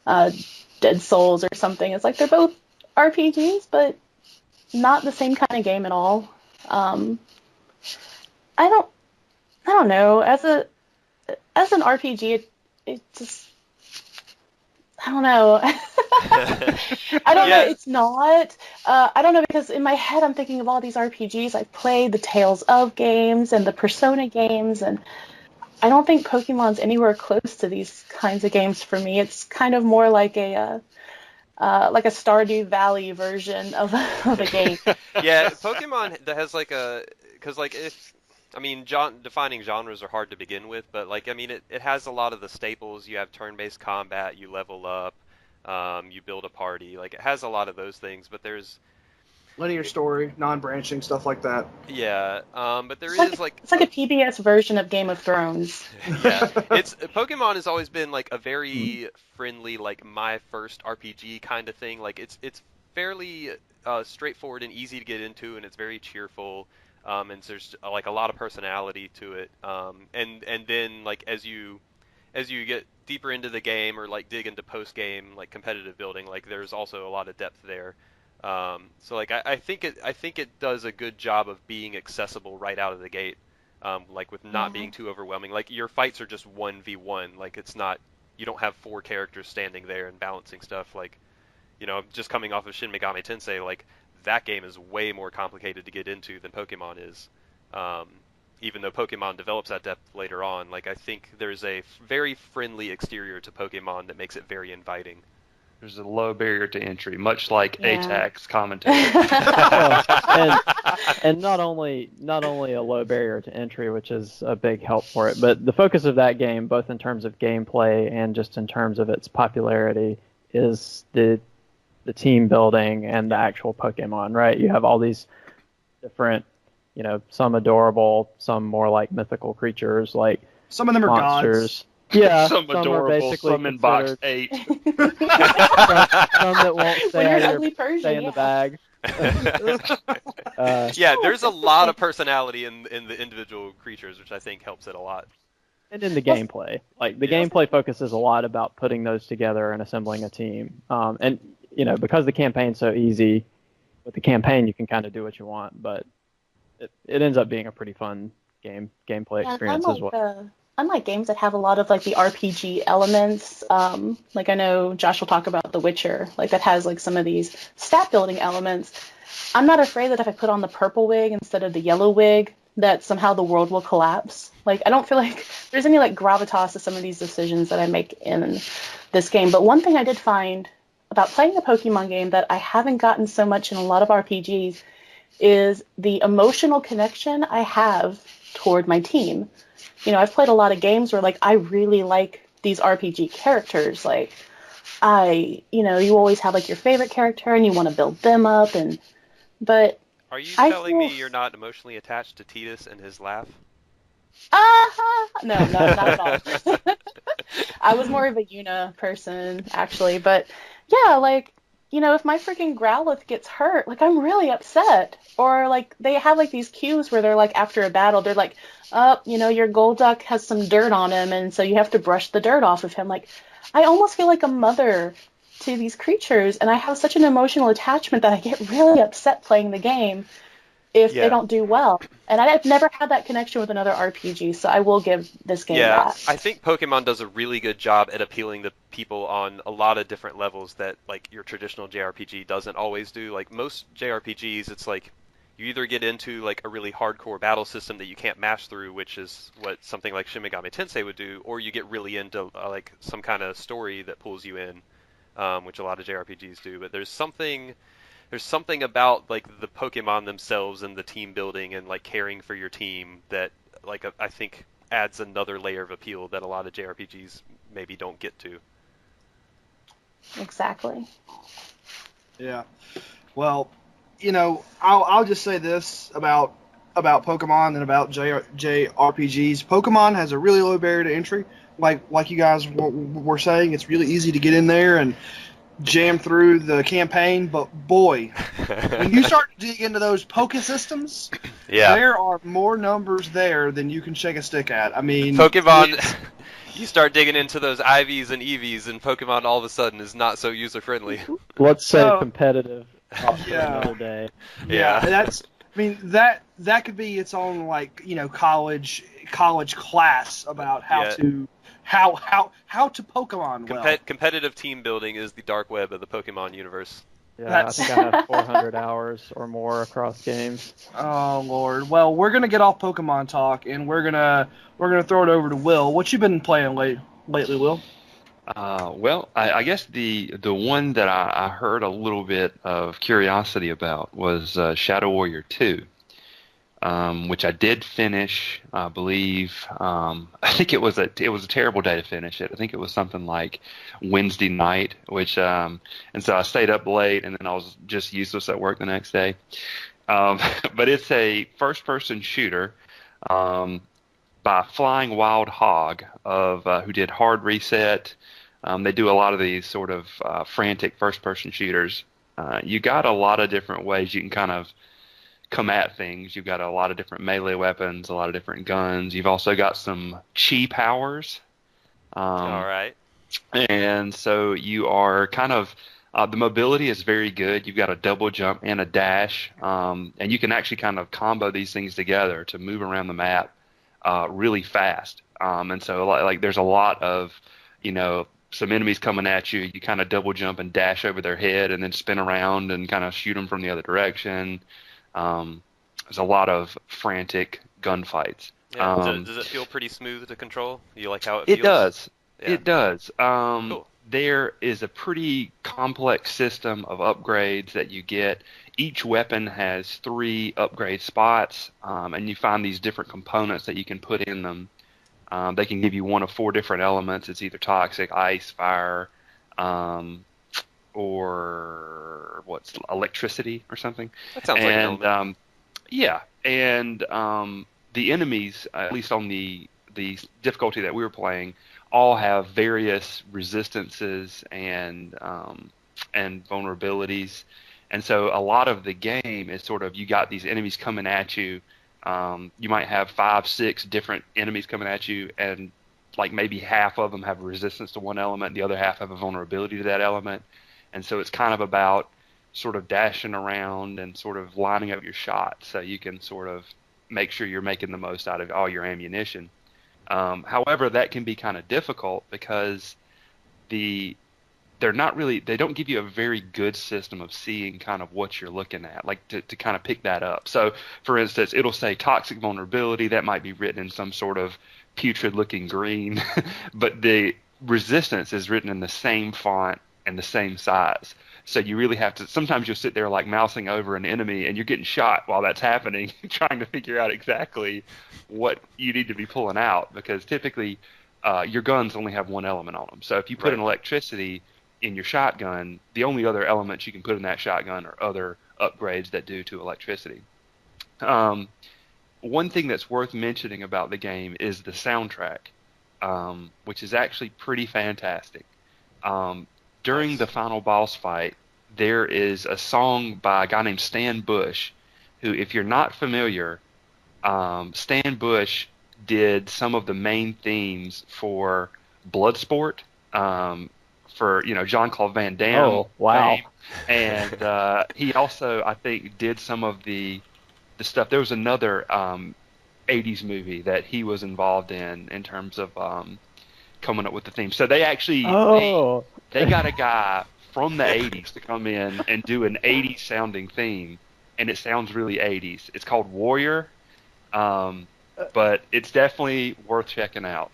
Dead Souls or something. It's like they're both RPGs, but not the same kind of game at all. I don't know. As an RPG, it just, I don't know. I don't know. It's not. I don't know, because in my head I'm thinking of all these RPGs I've played, the Tales of games and the Persona games, and I don't think Pokemon's anywhere close to these kinds of games for me. It's kind of more like a Stardew Valley version of a game. Yeah, Pokemon that has like because like if I mean defining genres are hard to begin with, but like I mean it has a lot of the staples. You have turn-based combat, you level up, you build a party. Like it has a lot of those things, but there's Linear story, non-branching, stuff like that. yeah, but there It's is like like a PBS version of Game of Thrones. yeah, it's Pokemon has always been like a very friendly, like my first RPG kind of thing. Like it's fairly straightforward and easy to get into, and it's very cheerful. And there's like a lot of personality to it. And then like as you get deeper into the game or like dig into post game like competitive building, like there's also a lot of depth there. So like I think it does a good job of being accessible right out of the gate. Like with not being too overwhelming. Like your fights are just 1v1. Like it's not, you don't have 4 characters standing there and balancing stuff. Like, you know, just coming off of Shin Megami Tensei, like that game is way more complicated to get into than Pokemon is. Even though Pokemon develops that depth later on, like I think there's a very friendly exterior to Pokemon that makes it very inviting. There's a low barrier to entry, much like Yeah. ATACS commentary. And not only a low barrier to entry, which is a big help for it, but the focus of that game, both in terms of gameplay and just in terms of its popularity, is the team building and the actual Pokemon, right? You have all these different, some adorable, some more like mythical creatures, like Some of them are monsters. gods. Yeah, Some are adorable, basically some in box considered- 8. some that won't When stay you're out an of ugly your, Persian, stay in the yeah. bag. Yeah, there's a lot of personality in the individual creatures, which I think helps it a lot. And in the gameplay, like the gameplay focuses a lot about putting those together and assembling a team. And because the campaign's so easy, with the campaign you can kind of do what you want, but it ends up being a pretty fun gameplay experience as well. Unlike games that have a lot of like the RPG elements, like I know Josh will talk about The Witcher, like that has like some of these stat building elements. I'm not afraid that if I put on the purple wig instead of the yellow wig, that somehow the world will collapse. Like I don't feel like there's any like gravitas to some of these decisions that I make in this game. But one thing I did find about playing a Pokemon game that I haven't gotten so much in a lot of RPGs is the emotional connection I have toward my team. I've played a lot of games where like I really like these RPG characters. Like you always have like your favorite character and you want to build them up, but Are you I telling feel- me you're not emotionally attached to Tidus and his laugh? No, not at all. I was more of a Yuna person actually, but yeah, like if my freaking Growlithe gets hurt, like I'm really upset. Or like they have like these cues where they're like after a battle, they're like, your Golduck has some dirt on him, and so you have to brush the dirt off of him. Like I almost feel like a mother to these creatures, and I have such an emotional attachment that I get really upset playing the game if they don't do well. And I've never had that connection with another RPG, so I will give this game that. I think Pokemon does a really good job at appealing to people on a lot of different levels that like your traditional JRPG doesn't always do. Like most JRPGs, it's like you either get into like a really hardcore battle system that you can't mash through, which is what something like Shin Megami Tensei would do, or you get really into like some kind of story that pulls you in, which a lot of JRPGs do. But there's something about like the Pokemon themselves and the team building and like caring for your team that like I think adds another layer of appeal that a lot of JRPGs maybe don't get to. Exactly. Yeah. Well, I'll just say this about Pokemon and about JRPGs. Pokemon has a really low barrier to entry. Like you guys were saying, it's really easy to get in there and jam through the campaign, but boy, when you start to dig into those Poke systems, there are more numbers there than you can shake a stick at. I mean, Pokemon, you start digging into those IVs and EVs, and Pokemon all of a sudden is not so user-friendly. Let's say Oh. competitive for another day. That could be its own college class about how to Pokemon well. Competitive team building is the dark web of the Pokemon universe. Yeah, I think I have 400 hours or more across games. Oh Lord. Well, we're gonna get off Pokemon talk and we're gonna throw it over to Will. What you been playing lately, Will? Well, I guess the one that I heard a little bit of curiosity about was Shadow Warrior 2, which I did finish. I believe I think it was a terrible day to finish it. I think it was something like Wednesday night, which and so I stayed up late, and then I was just useless at work the next day. But it's a first-person shooter by Flying Wild Hog who did Hard Reset. They do a lot of these sort of frantic first-person shooters. You got a lot of different ways you can kind of come at things. You've got a lot of different melee weapons, a lot of different guns. You've also got some chi powers. All right. And so you are kind of the mobility is very good. You've got a double jump and a dash, and you can actually kind of combo these things together to move around the map really fast. And so like there's a lot of some enemies coming at you. You kind of double jump and dash over their head, and then spin around and kind of shoot them from the other direction. There's a lot of frantic gunfights. Yeah. Does it feel pretty smooth to control? You like how it feels? It does. Yeah. It does. Cool. there is a pretty complex system of upgrades that you get. Each weapon has 3 upgrade spots, and you find these different components that you can put in them. They can give you one of 4 different elements. It's either toxic, ice, fire, or electricity or something. That sounds like an element. Yeah, and the enemies, at least on the difficulty that we were playing, all have various resistances and vulnerabilities. And so a lot of the game is sort of, you got these enemies coming at you. You might have 5, 6 different enemies coming at you, and like maybe half of them have a resistance to one element, and the other half have a vulnerability to that element. And so it's kind of about sort of dashing around and sort of lining up your shots so you can sort of make sure you're making the most out of all your ammunition. However, that can be kind of difficult because they don't give you a very good system of seeing kind of what you're looking at, like to kind of pick that up. So, for instance, it'll say toxic vulnerability. That might be written in some sort of putrid-looking green, but the resistance is written in the same font and the same size. So you really have to, sometimes you'll sit there like mousing over an enemy and you're getting shot while that's happening, trying to figure out exactly what you need to be pulling out, because typically your guns only have one element on them. So if you put an electricity in your shotgun, the only other elements you can put in that shotgun are other upgrades that do to electricity. One thing that's worth mentioning about the game is the soundtrack, which is actually pretty fantastic. During the final boss fight, there is a song by a guy named Stan Bush, who, if you're not familiar, Stan Bush did some of the main themes for Bloodsport, for Jean-Claude Van Damme. Oh, wow. And he also, I think, did some of the stuff. There was another 80s movie that he was involved in terms of coming up with the theme. So they actually they got a guy from the 80s to come in and do an 80s sounding theme, and it sounds really 80s. It's called Warrior, but it's definitely worth checking out.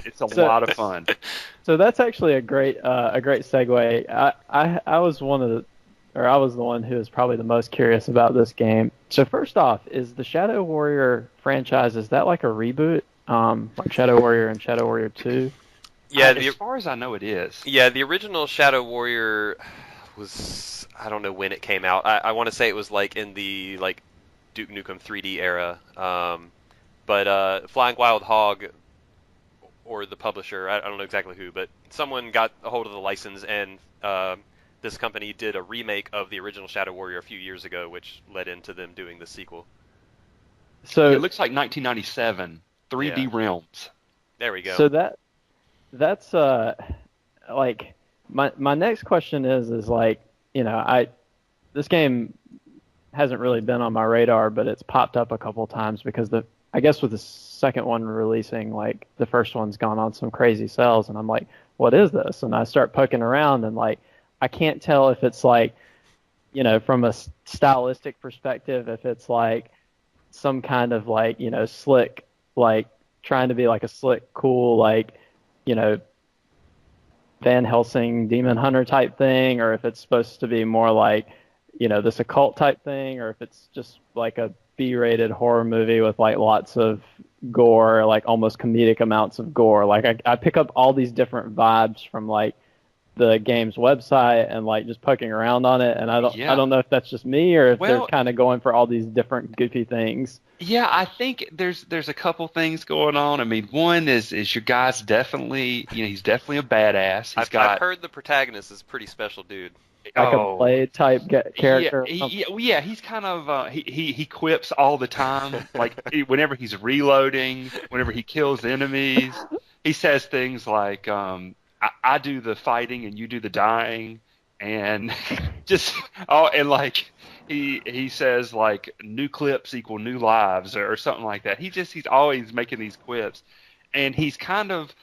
It's a lot of fun. So that's actually a great segue. I was I was the one who was probably the most curious about this game. So first off, is the Shadow Warrior franchise, is that like a reboot? Like Shadow Warrior and Shadow Warrior 2? Yeah, as far as I know, it is. Yeah, the original Shadow Warrior was, I don't know when it came out. I want to say it was like in the Duke Nukem 3D era. But Flying Wild Hog, or the publisher, I don't know exactly who, but someone got a hold of the license, and this company did a remake of the original Shadow Warrior a few years ago, which led into them doing the sequel. So it looks like 1997, 3D Realms. There we go. So that's like my next question is like, this game hasn't really been on my radar, but it's popped up a couple times because I guess with the second one releasing, like the first one's gone on some crazy sales, and I'm like, what is this? And I start poking around, and like I can't tell if it's like, from a stylistic perspective, if it's like some kind of like, slick, like trying to be like a slick, cool, like, Van Helsing Demon Hunter type thing, or if it's supposed to be more like, this occult type thing, or if it's just like a B-rated horror movie with like lots of gore, like almost comedic amounts of gore. Like I pick up all these different vibes from like the game's website and like just poking around on it, and I don't know if that's just me or if they're kind of going for all these different goofy things. Yeah, I think there's a couple things going on. I mean, one is your guy's definitely, he's definitely a badass. I've heard the protagonist is a pretty special dude. Like a Blade type character. Yeah, he's kind of he quips all the time. Like whenever he's reloading, whenever he kills enemies, he says things like, I do the fighting and you do the dying, and and like he says like new clips equal new lives or something like that. He's always making these quips, and he's kind of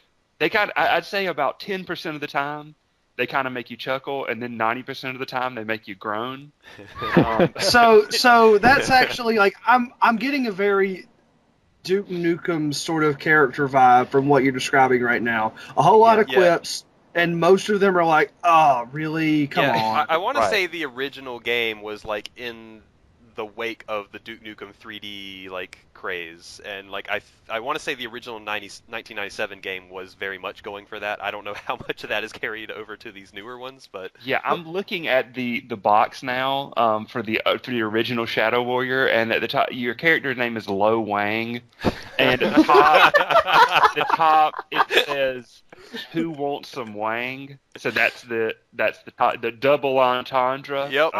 I'd say about 10% of the time they kind of make you chuckle, and then 90% of the time they make you groan. So that's actually like I'm getting a very Duke Nukem sort of character vibe from what you're describing right now. A whole lot of quips, and most of them are like, oh, really? Come on. I want to Right. say the original game was like in the wake of the Duke Nukem 3D like craze, and like I want to say the original 1997 game was very much going for that. I don't know how much of that is carried over to these newer ones, but Yeah, I'm looking at the box now for the original Shadow Warrior, and at the top, your character's name is Lo Wang, and at the top it says, "Who wants some Wang?" So that's the double entendre. Yep.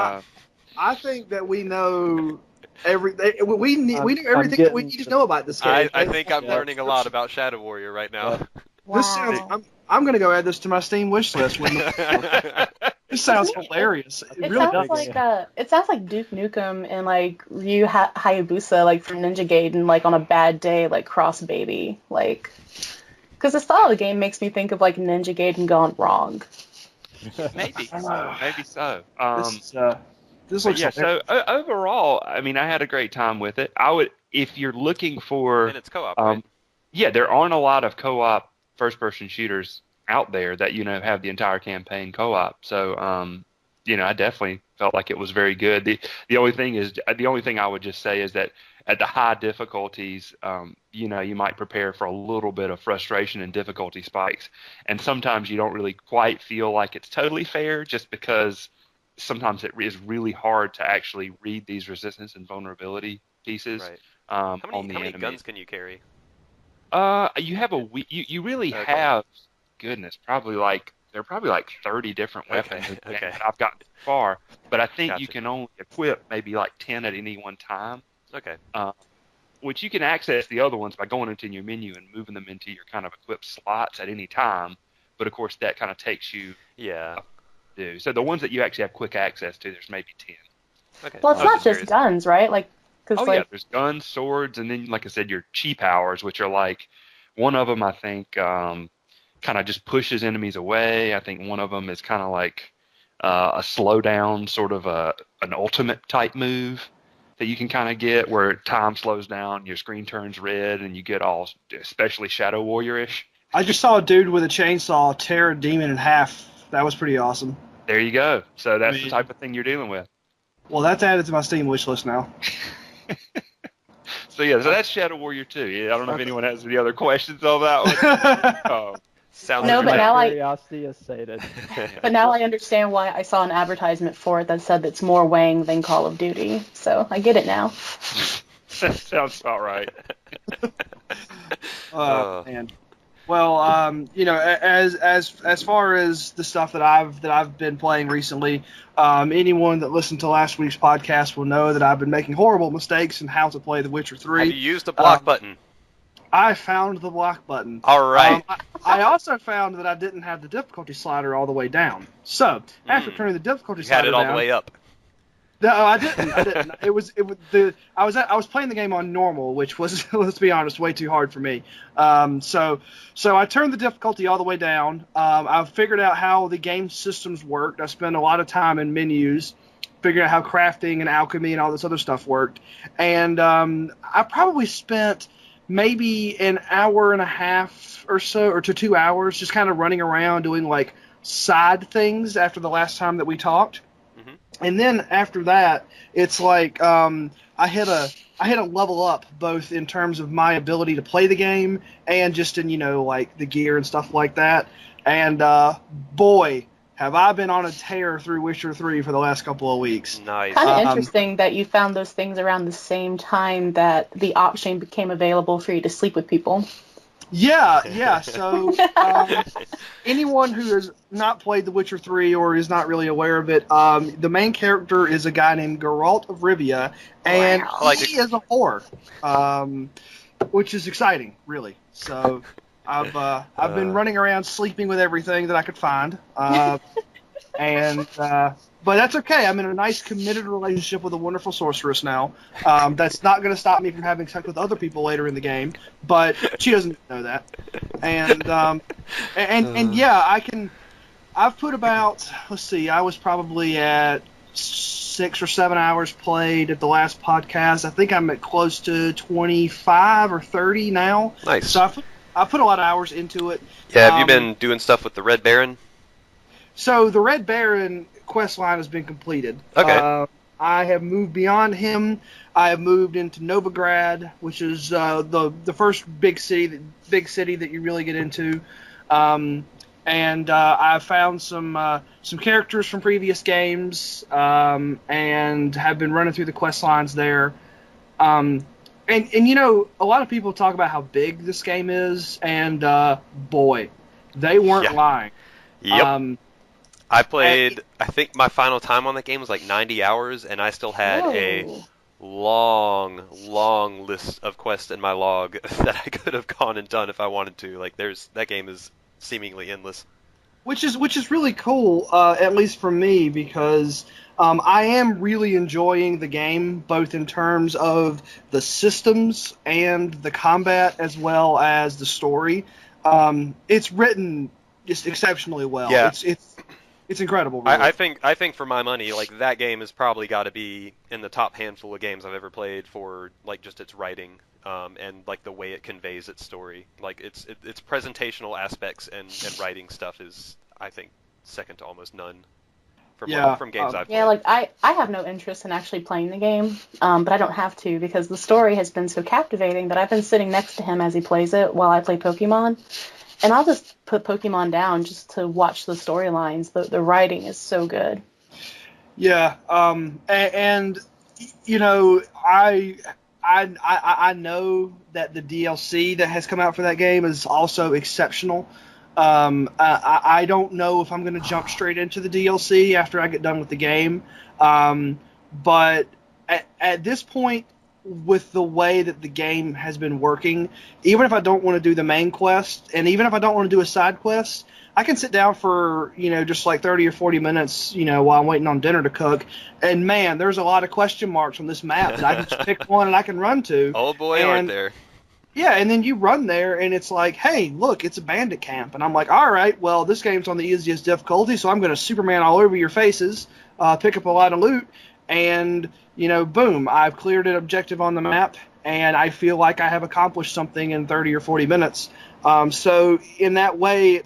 I think that we know we knew everything that we need to know about this game. I think I'm learning a lot about Shadow Warrior right now. Wow. This sounds. I'm going to go add this to my Steam wish list. This sounds hilarious. It really sounds does. it sounds like Duke Nukem and like Ryu Hayabusa like from Ninja Gaiden like on a bad day like Cross Baby like because the style of the game makes me think of like Ninja Gaiden gone wrong. Maybe so. This looks So overall, I mean, I had a great time with it. I would, if you're looking for, And it's co-op, right? yeah, there aren't a lot of co-op first-person shooters out there that have the entire campaign co-op. So, I definitely felt like it was very good. The only thing I would just say is that at the high difficulties, you might prepare for a little bit of frustration and difficulty spikes, and sometimes you don't really quite feel like it's totally fair, just because sometimes it is really hard to actually read these resistance and vulnerability pieces Right. on the How many enemy. guns can you carry? You have you really Okay. have, goodness, there are probably like 30 different weapons Okay. that I've gotten far, but I think you Gotcha. can only equip maybe like 10 at any one time. Okay. Which you can access the other ones by going into your menu and moving them into your kind of equipped slots at any time. But of course, that kind of takes you Yeah. do. So the ones that you actually have quick access to, there's maybe 10. Okay. Well, it's I was not just just curious. guns, right? Like because Oh yeah, there's guns, swords, and then like I said, your chi powers, which are like one of them I think kind of just pushes enemies away. I think one of them is kind of like a slowdown, sort of an ultimate type move that you can kind of get where time slows down, your screen turns red, and you get all especially Shadow Warrior-ish. I just saw a dude with a chainsaw tear a demon in half. That was pretty awesome. There you go. So that's the type of thing you're dealing with. Well, that's added to my Steam wish list now. So that's Shadow Warrior 2. Yeah, I don't know if anyone has any other questions on that one. Sounds No, like but now Curiosity is sated. But now I understand why I saw an advertisement for it that said it's more Wang than Call of Duty. So I get it now. That sounds about right. Man. Well, as far as the stuff that I've been playing recently, anyone that listened to last week's podcast will know that I've been making horrible mistakes in how to play The Witcher 3. Have you used the block button? I found the block button. All right. I also found that I didn't have the difficulty slider all the way down. So after turning the difficulty You slider had it all down, the way up. no, I didn't. I was playing the game on normal, which was, let's be honest, way too hard for me. So I turned the difficulty all the way down. I've figured out how the game systems worked. I spent a lot of time in menus, figuring out how crafting and alchemy and all this other stuff worked. And I probably spent maybe an hour and a half or so, or to 2 hours, just kind of running around doing like side things after the last time that we talked. And then after that, it's like I hit a level up, both in terms of my ability to play the game and just in like the gear and stuff like that. And boy, have I been on a tear through Witcher 3 for the last couple of weeks. Nice. Kind of interesting that you found those things around the same time that the option became available for you to sleep with people. Yeah. So anyone who has not played The Witcher 3 or is not really aware of it, the main character is a guy named Geralt of Rivia, and he is a whore, which is exciting, really. So I've been running around sleeping with everything that I could find, but that's okay. I'm in a nice, committed relationship with a wonderful sorceress now. That's not going to stop me from having sex with other people later in the game, but she doesn't know that. And yeah, I've put about, I was probably at 6 or 7 hours played at the last podcast. I think I'm at close to 25 or 30 now. Nice. So I put a lot of hours into it. Yeah, have you been doing stuff with the Red Baron? So the Red Baron quest line has been completed. Okay. I have moved beyond him. I have moved into Novigrad, which is the first big city that you really get into. And I've found some characters from previous games, and have been running through the quest lines there. And you know, a lot of people talk about how big this game is, and boy, they weren't lying. Yep. I played, I think my final time on that game was like 90 hours, and I still had a long list of quests in my log that I could have gone and done if I wanted to. Like, that game is seemingly endless. Which is really cool, at least for me, because I am really enjoying the game, both in terms of the systems and the combat, as well as the story. It's written just exceptionally well. Yeah. It's incredible. Really. I think for my money, like, that game has probably got to be in the top handful of games I've ever played for, like, just its writing, and like the way it conveys its story. Like, its presentational aspects and writing stuff is, I think, second to almost none from games I've played. Yeah, like I have no interest in actually playing the game, but I don't have to because the story has been so captivating that I've been sitting next to him as he plays it while I play Pokemon. And I'll just put Pokemon down just to watch the storylines. The writing is so good. Yeah, and you know, I know that the DLC that has come out for that game is also exceptional. I don't know if I'm going to jump straight into the DLC after I get done with the game, but at this point, with the way that the game has been working, even if I don't want to do the main quest, and even if I don't want to do a side quest, I can sit down for, you know, just like 30 or 40 minutes, you know, while I'm waiting on dinner to cook, and man, there's a lot of question marks on this map that I can just pick one and I can run to. Oh boy, aren't there. Yeah, and then you run there, and it's like, hey, look, it's a bandit camp. And I'm like, all right, well, this game's on the easiest difficulty, so I'm going to Superman all over your faces, pick up a lot of loot, and, you know, boom, I've cleared an objective on the map, and I feel like I have accomplished something in 30 or 40 minutes. So in that way,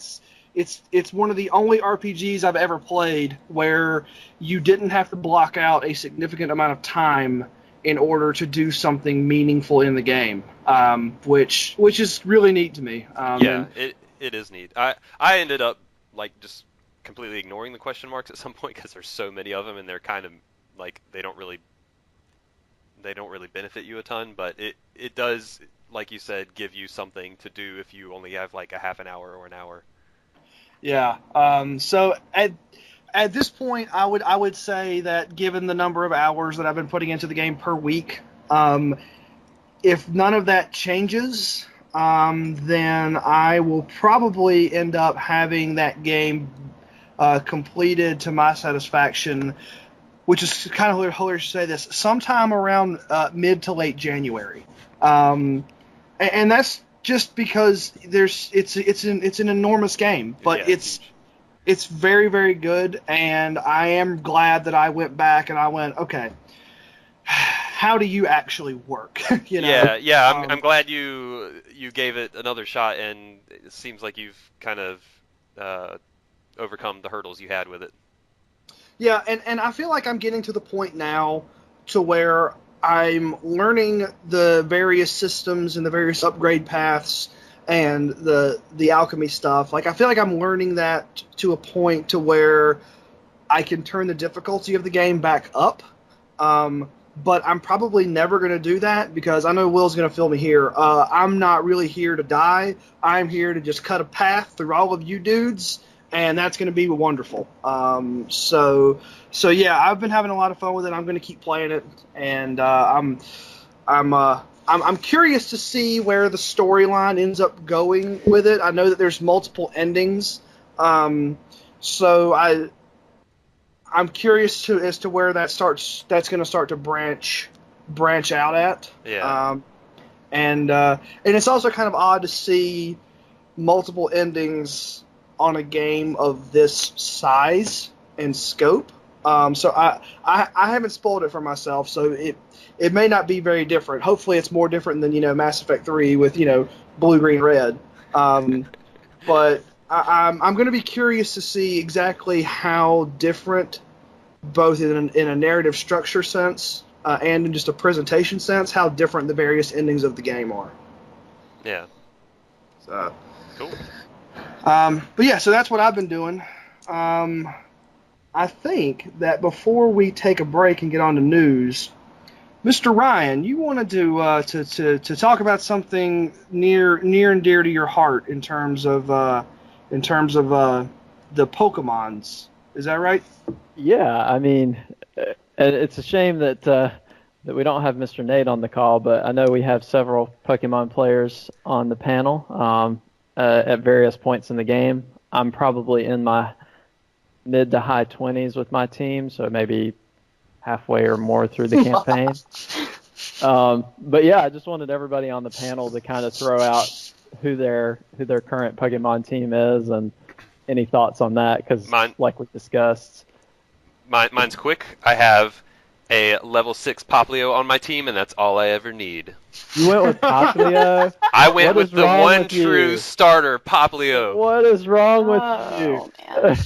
it's one of the only RPGs I've ever played where you didn't have to block out a significant amount of time in order to do something meaningful in the game, which is really neat to me. It is neat. I ended up, like, just completely ignoring the question marks at some point because there's so many of them, and they're kind of like they don't really benefit you a ton, but it does, like you said, give you something to do if you only have like a half an hour or an hour. Yeah. So at this point, I would say that given the number of hours that I've been putting into the game per week, if none of that changes, then I will probably end up having that game completed to my satisfaction, which is kind of hilarious to say this, sometime around mid to late January. And that's just because it's an enormous game, but it's very, very good, and I am glad that I went back and I went, okay, how do you actually work? You know? Yeah. I'm glad you gave it another shot, and it seems like you've kind of overcome the hurdles you had with it. Yeah, and I feel like I'm getting to the point now to where I'm learning the various systems and the various upgrade paths and the alchemy stuff. Like, I feel like I'm learning that to a point to where I can turn the difficulty of the game back up. But I'm probably never going to do that because I know Will's going to feel me here. I'm not really here to die. I'm here to just cut a path through all of you dudes, and that's going to be wonderful. So yeah, I've been having a lot of fun with it. I'm going to keep playing it, and I'm curious to see where the storyline ends up going with it. I know that there's multiple endings, so I'm curious as to where that's going to start to branch out at. Yeah. And it's also kind of odd to see multiple endings on a game of this size and scope. So I haven't spoiled it for myself, so it may not be very different. Hopefully it's more different than, Mass Effect 3 with, blue, green, red. But I'm going to be curious to see exactly how different, both in a narrative structure sense and in just a presentation sense, how different the various endings of the game are. Yeah. So, cool. But yeah, so that's what I've been doing. I think that before we take a break and get on to news, Mr. Ryan, you wanted to talk about something near and dear to your heart in terms of the Pokemons. Is that right? Yeah, I mean, it's a shame that we don't have Mr. Nate on the call, but I know we have several Pokemon players on the panel at various points in the game. I'm probably in my mid to high 20s with my team, so maybe halfway or more through the campaign. But yeah, I just wanted everybody on the panel to kind of throw out who their current Pokemon team is and any thoughts on that, because like we discussed. Mine's quick. I have a level 6 Poplio on my team, and that's all I ever need. You went with Poplio? I went with the one true starter, Poplio. What is wrong with you? Man.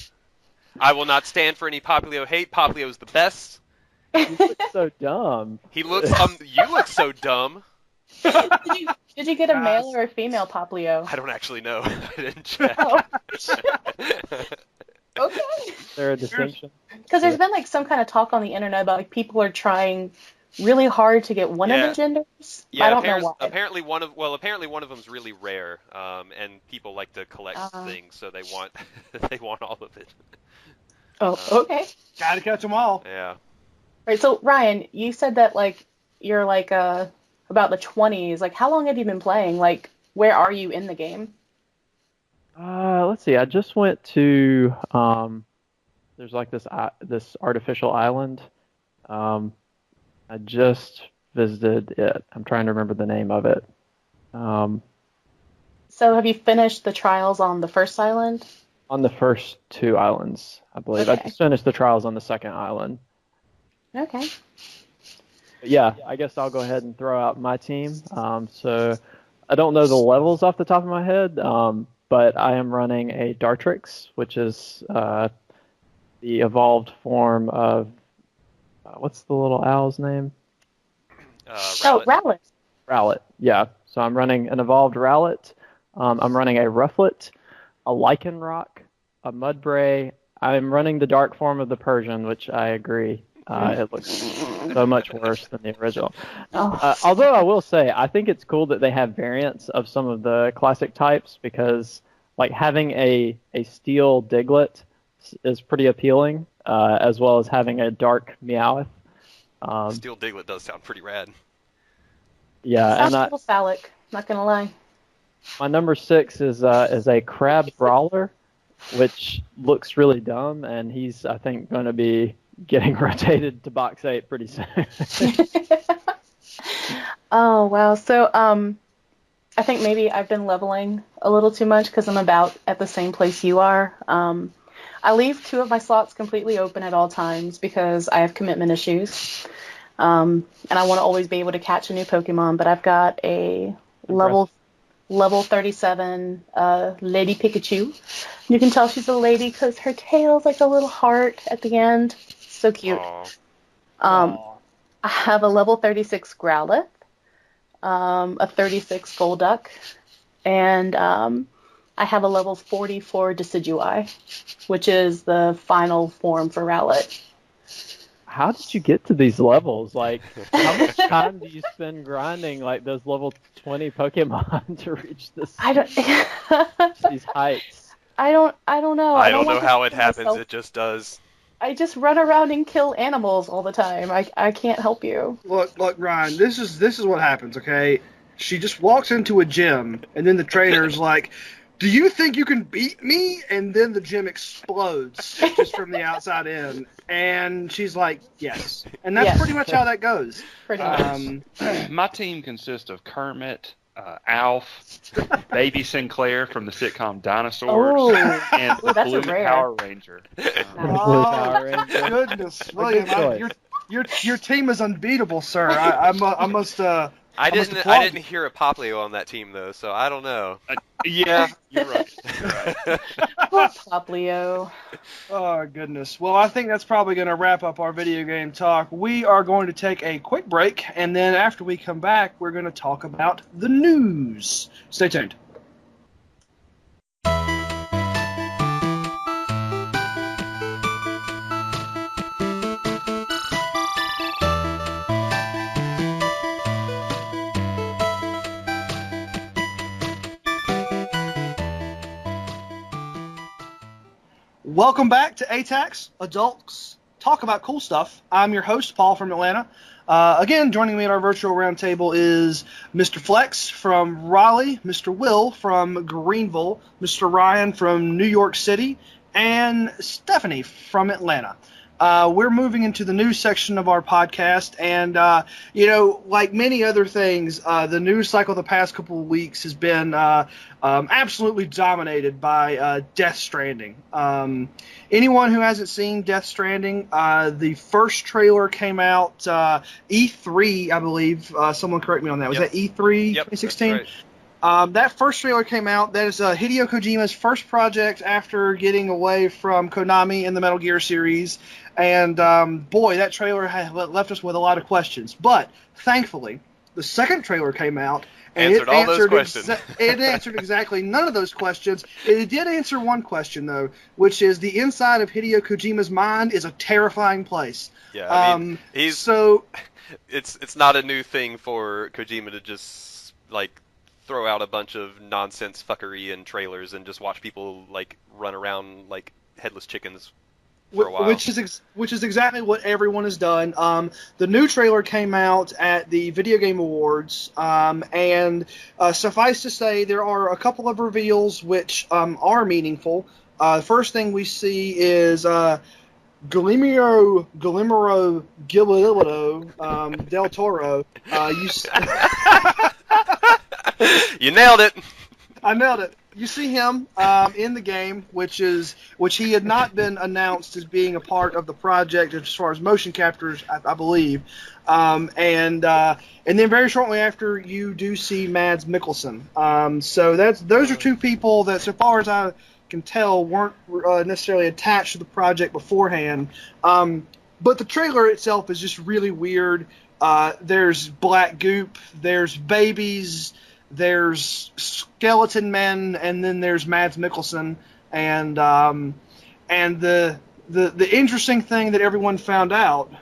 I will not stand for any Poplio hate. Poplio's the best. You look so dumb. He looks. You look so dumb. Did you get a male or a female Poplio? I don't actually know. I didn't check. Oh. Okay. Is there a distinction? Because there's been like some kind of talk on the internet about like people are trying really hard to get one of the genders. Yeah, I don't know why. Apparently one of them's really rare, and people like to collect things, so they want all of it. Oh, okay. Gotta catch them all. Yeah. Right. So Ryan, you said that like you're like about the 20s. Like, how long have you been playing? Like, where are you in the game? Let's see. I just went to there's like this artificial island. I just visited it. I'm trying to remember the name of it. So have you finished the trials on the first island? On the first 2 islands, I believe. Okay. I just finished the trials on the second island. Okay. But yeah, I guess I'll go ahead and throw out my team. So I don't know the levels off the top of my head, but I am running a Dartrix, which is the evolved form of what's the little owl's name? Rowlet. Rowlet. Rowlet, yeah. So I'm running an evolved Rowlet. I'm running a Rufflet, a Lycanroc, a Mudbray. I'm running the dark form of the Persian, which I agree. It looks so much worse than the original. Although I will say, I think it's cool that they have variants of some of the classic types, because like having a steel Diglett is pretty appealing, as well as having a dark Meowth. Steel Diglett does sound pretty rad. Yeah, Sounds a little phallic, not gonna lie. My number 6 is a Crab Brawler, which looks really dumb, and he's, I think, going to be getting rotated to box 8 pretty soon. Oh, wow. So, I think maybe I've been leveling a little too much because I'm about at the same place you are. I leave 2 of my slots completely open at all times because I have commitment issues. And I want to always be able to catch a new Pokemon, but I've got a level 37 Lady Pikachu. You can tell she's a lady because her tail's like a little heart at the end. So cute. I have a level 36 Growlithe, a 36 Golduck, and I have a level 44 Decidueye, which is the final form for Rowlet. How did you get to these levels? Like, how much time do you spend grinding like those level 20 Pokemon to reach these heights? I don't know. I don't know how it happens. It just does. I just run around and kill animals all the time. I can't help you. Look, Ryan. This is what happens. Okay, she just walks into a gym, and then the trainer's like, "Do you think you can beat me?" And then the gym explodes just from the outside in, and she's like, "Yes." And that's pretty much how that goes. Pretty much. My team consists of Kermit, Alf, Baby Sinclair from the sitcom Dinosaurs, and the Blue Power Ranger. Power Ranger. Goodness, William, your team is unbeatable, sir. I I must didn't. applaud I didn't hear a Poplio on that team though, so I don't know. Yeah, you're right. You're right. Poor Poplio. Oh, goodness. Well, I think that's probably going to wrap up our video game talk. We are going to take a quick break, and then after we come back, we're going to talk about the news. Stay tuned. Welcome back to ATACS, Adults Talk About Cool Stuff. I'm your host, Paul from Atlanta. Again, joining me at our virtual roundtable is Mr. Flex from Raleigh, Mr. Will from Greenville, Mr. Ryan from New York City, and Stephanie from Atlanta. We're moving into the news section of our podcast, and, like many other things, the news cycle the past couple of weeks has been absolutely dominated by Death Stranding. Anyone who hasn't seen Death Stranding, the first trailer came out E3, I believe. Someone correct me on that. Was that E3 2016? That's right. That first trailer came out. That is Hideo Kojima's first project after getting away from Konami in the Metal Gear series. And, boy, that trailer left us with a lot of questions. But, thankfully, the second trailer came out. And Answered all those questions. It answered exactly none of those questions. It did answer one question, though, which is the inside of Hideo Kojima's mind is a terrifying place. Yeah, I mean, it's not a new thing for Kojima to just, like, throw out a bunch of nonsense fuckery in trailers and just watch people, like, run around like headless chickens for a while. Which is exactly what everyone has done. The new trailer came out at the Video Game Awards, and suffice to say, there are a couple of reveals which are meaningful. The first thing we see is Guillermo del Toro. You nailed it. I nailed it. You see him in the game, which he had not been announced as being a part of the project as far as motion captures, I believe. And then very shortly after, you do see Mads Mikkelsen. So those are two people that, so far as I can tell, weren't necessarily attached to the project beforehand. But the trailer itself is just really weird. There's black goop. There's babies. There's skeleton men, and then there's Mads Mikkelsen, and the interesting thing that everyone found out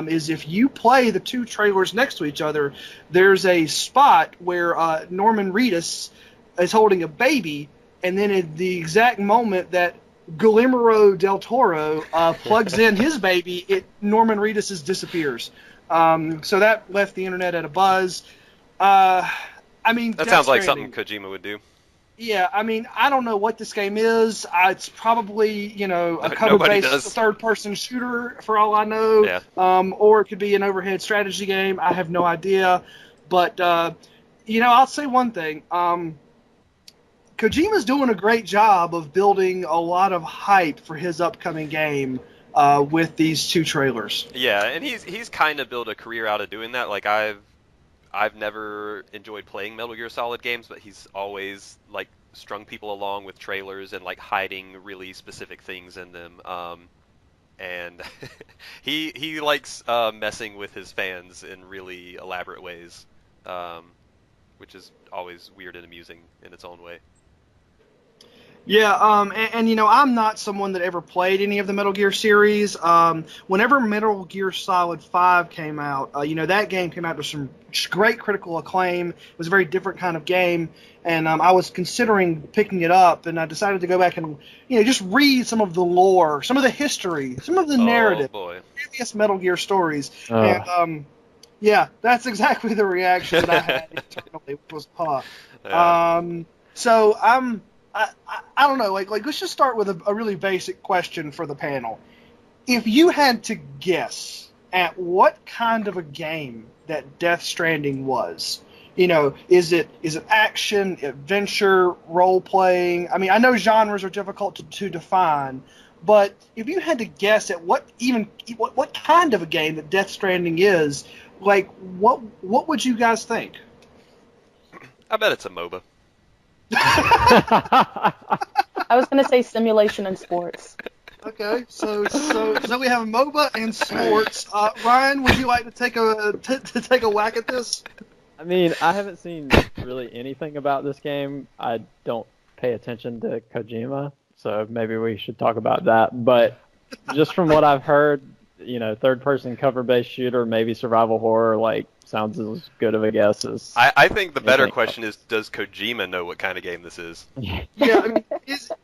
is if you play the two trailers next to each other, there's a spot where Norman Reedus is holding a baby, and then at the exact moment that Guillermo del Toro plugs in his baby, Norman Reedus disappears. So that left the internet at a buzz. I mean, that sounds like something Kojima would do. Yeah, I mean, I don't know what this game is. It's probably, a cover-based third-person shooter, for all I know. Yeah. Or it could be an overhead strategy game. I have no idea. But, I'll say one thing. Kojima's doing a great job of building a lot of hype for his upcoming game with these two trailers. Yeah, and he's kind of built a career out of doing that. Like, I've never enjoyed playing Metal Gear Solid games, but he's always, like, strung people along with trailers and, like, hiding really specific things in them. And he likes messing with his fans in really elaborate ways, which is always weird and amusing in its own way. Yeah, I'm not someone that ever played any of the Metal Gear series. Whenever Metal Gear Solid 5 came out, that game came out with some great critical acclaim. It was a very different kind of game, and I was considering picking it up, and I decided to go back and, just read some of the lore, some of the history, some of the narrative, previous Metal Gear stories. And, yeah, that's exactly the reaction that I had internally, which was, So I don't know, like let's just start with a really basic question for the panel. If you had to guess at what kind of a game that Death Stranding was, is it action, adventure, role playing? I mean, I know genres are difficult to define, but if you had to guess at what kind of a game that Death Stranding is, like what would you guys think? I bet it's a MOBA. I was gonna say simulation and sports. Okay, so we have MOBA and sports. Ryan, would you like to take a whack at this? I mean, I haven't seen really anything about this game. I don't pay attention to Kojima, so maybe we should talk about that. But just from what I've heard, third-person cover-based shooter, maybe survival horror, like, sounds as good of a guess as... I think the better question is, does Kojima know what kind of game this is? Yeah, I mean,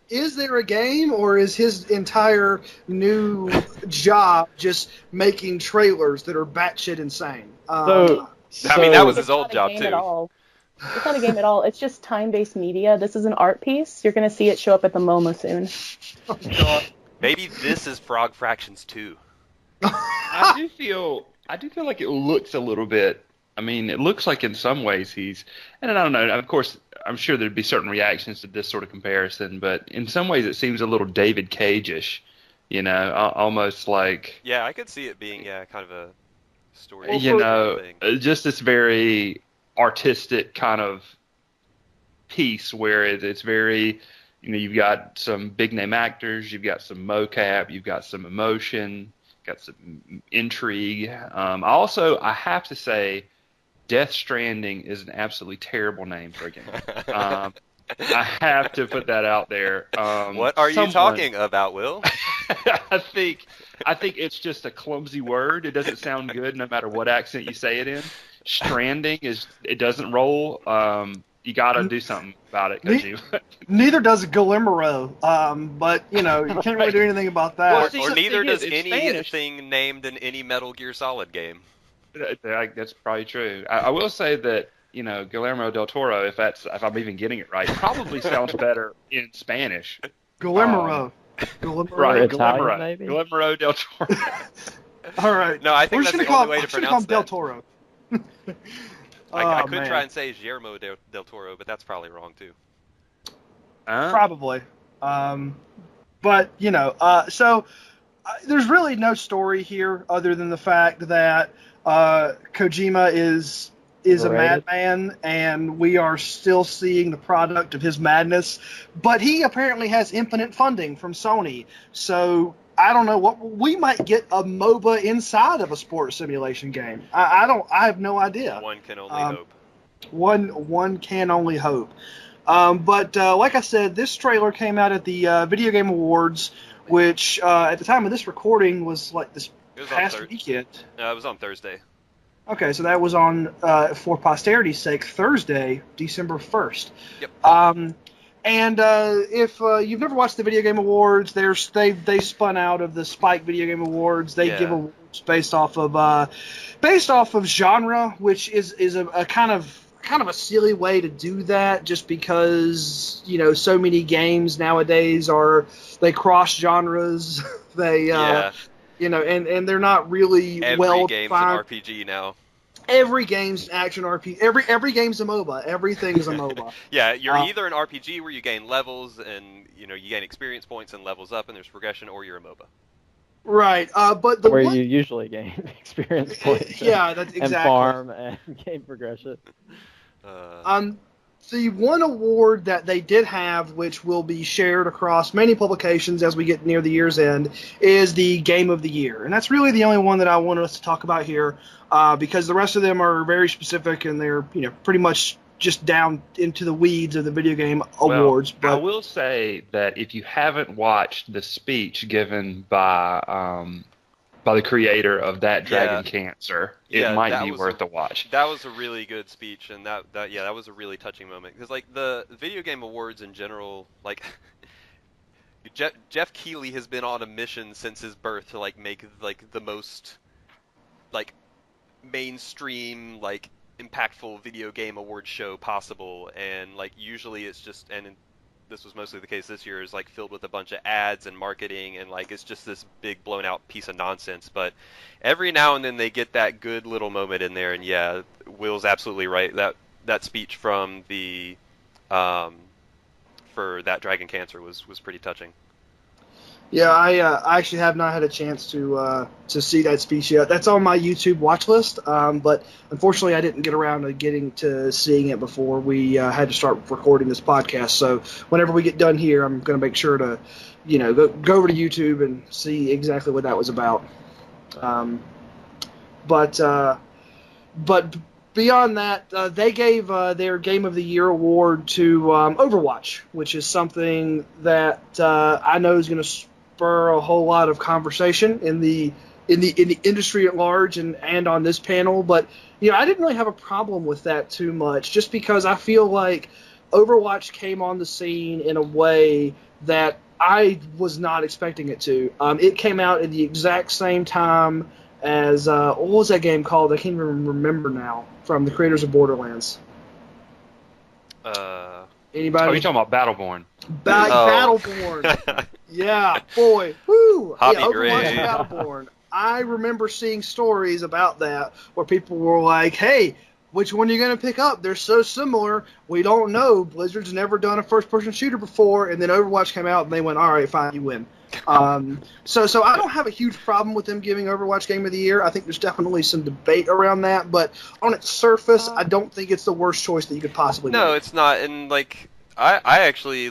is there a game, or is his entire new job just making trailers that are batshit insane? I mean, that was his old job, too. It's not a game at all. It's just time-based media. This is an art piece. You're going to see it show up at the MoMA soon. Oh, God. Maybe this is Frog Fractions 2. I do feel like it looks a little bit. I mean, it looks like in some ways and I don't know. Of course, I'm sure there'd be certain reactions to this sort of comparison, but in some ways, it seems a little David Cage-ish. Almost like. Yeah, I could see it being kind of a story. Thing. Just this very artistic kind of piece where it's very. You've got some big name actors, you've got some mocap, you've got some emotion. Got some intrigue. I have to say, Death Stranding is an absolutely terrible name for a game. I have to put that out there. What are you talking about, Will? I think it's just a clumsy word. It doesn't sound good no matter what accent you say it in. Stranding it doesn't roll. You got to do something about it, Kojima. Neither does Guillermo, but you can't really do anything about that. Or neither does anything named in any Metal Gear Solid game. That's probably true. I will say that Guillermo del Toro, if I'm even getting it right, probably sounds better in Spanish. Guillermo. Right, Guillermo, maybe? Guillermo del Toro. All right. No, I think that's the only way to pronounce that. Del Toro. I could try and say Guillermo del Toro, but that's probably wrong too. Probably. But so there's really no story here other than the fact that Kojima is a madman, and we are still seeing the product of his madness. But he apparently has infinite funding from Sony, so I don't know what we might get a MOBA inside of a sports simulation game. I have no idea. One can only hope. One can only hope. But like I said, this trailer came out at the Video Game Awards, which at the time of this recording was like this past weekend. No, it was on Thursday. Okay, so that was on, for posterity's sake, Thursday, December 1st. Yep. And if you've never watched the Video Game Awards, they spun out of the Spike Video Game Awards. They give awards based off of genre, which is a kind of a silly way to do that, just because so many games nowadays they cross genres. And they're not really well defined. Every game's an RPG now. Every game's an action RPG. Every game's a MOBA. Everything's a MOBA. Yeah, you're either an RPG where you gain levels and you gain experience points and levels up and there's progression, or you're a MOBA. Right, but you usually gain experience points. Yeah, that's exactly. And farm and gain progression. The one award that they did have, which will be shared across many publications as we get near the year's end, is the Game of the Year. And that's really the only one that I wanted us to talk about here, because the rest of them are very specific and they're pretty much just down into the weeds of the video game awards. But I will say that if you haven't watched the speech given by the creator of That Dragon Cancer, it might be worth a watch. That was a really good speech, and that was a really touching moment, because like the video game awards in general, like Jeff Keighley has been on a mission since his birth to make the most mainstream impactful video game award show possible, and usually it's just, and this was mostly the case this year, is filled with a bunch of ads and marketing, and it's just this big blown out piece of nonsense. But every now and then they get that good little moment in there, and yeah, Will's absolutely right. That speech from the for That Dragon Cancer was pretty touching. Yeah, I actually have not had a chance to see that speech yet. That's on my YouTube watch list, but unfortunately, I didn't get around to getting to seeing it before we had to start recording this podcast. So whenever we get done here, I'm going to make sure to, go over to YouTube and see exactly what that was about. But beyond that, they gave their Game of the Year award to Overwatch, which is something that I know is going to spur a whole lot of conversation in the industry at large and on this panel. But I didn't really have a problem with that too much, just because I feel like Overwatch came on the scene in a way that I was not expecting it to. It came out at the exact same time as what was that game called? I can't even remember now. From the creators of Borderlands. Anybody? Oh, you're talking about Battleborn. Battleborn. Yeah, boy. Woo! Hobby Overwatch grade. and Battleborn. I remember seeing stories about that where people were like, "Hey, which one are you going to pick up? They're so similar. We don't know. Blizzard's never done a first-person shooter before." And then Overwatch came out, and they went, "All right, fine, you win." So I don't have a huge problem with them giving Overwatch Game of the Year. I think there's definitely some debate around that, but on its surface, I don't think it's the worst choice that you could possibly make. No, it's not. And I actually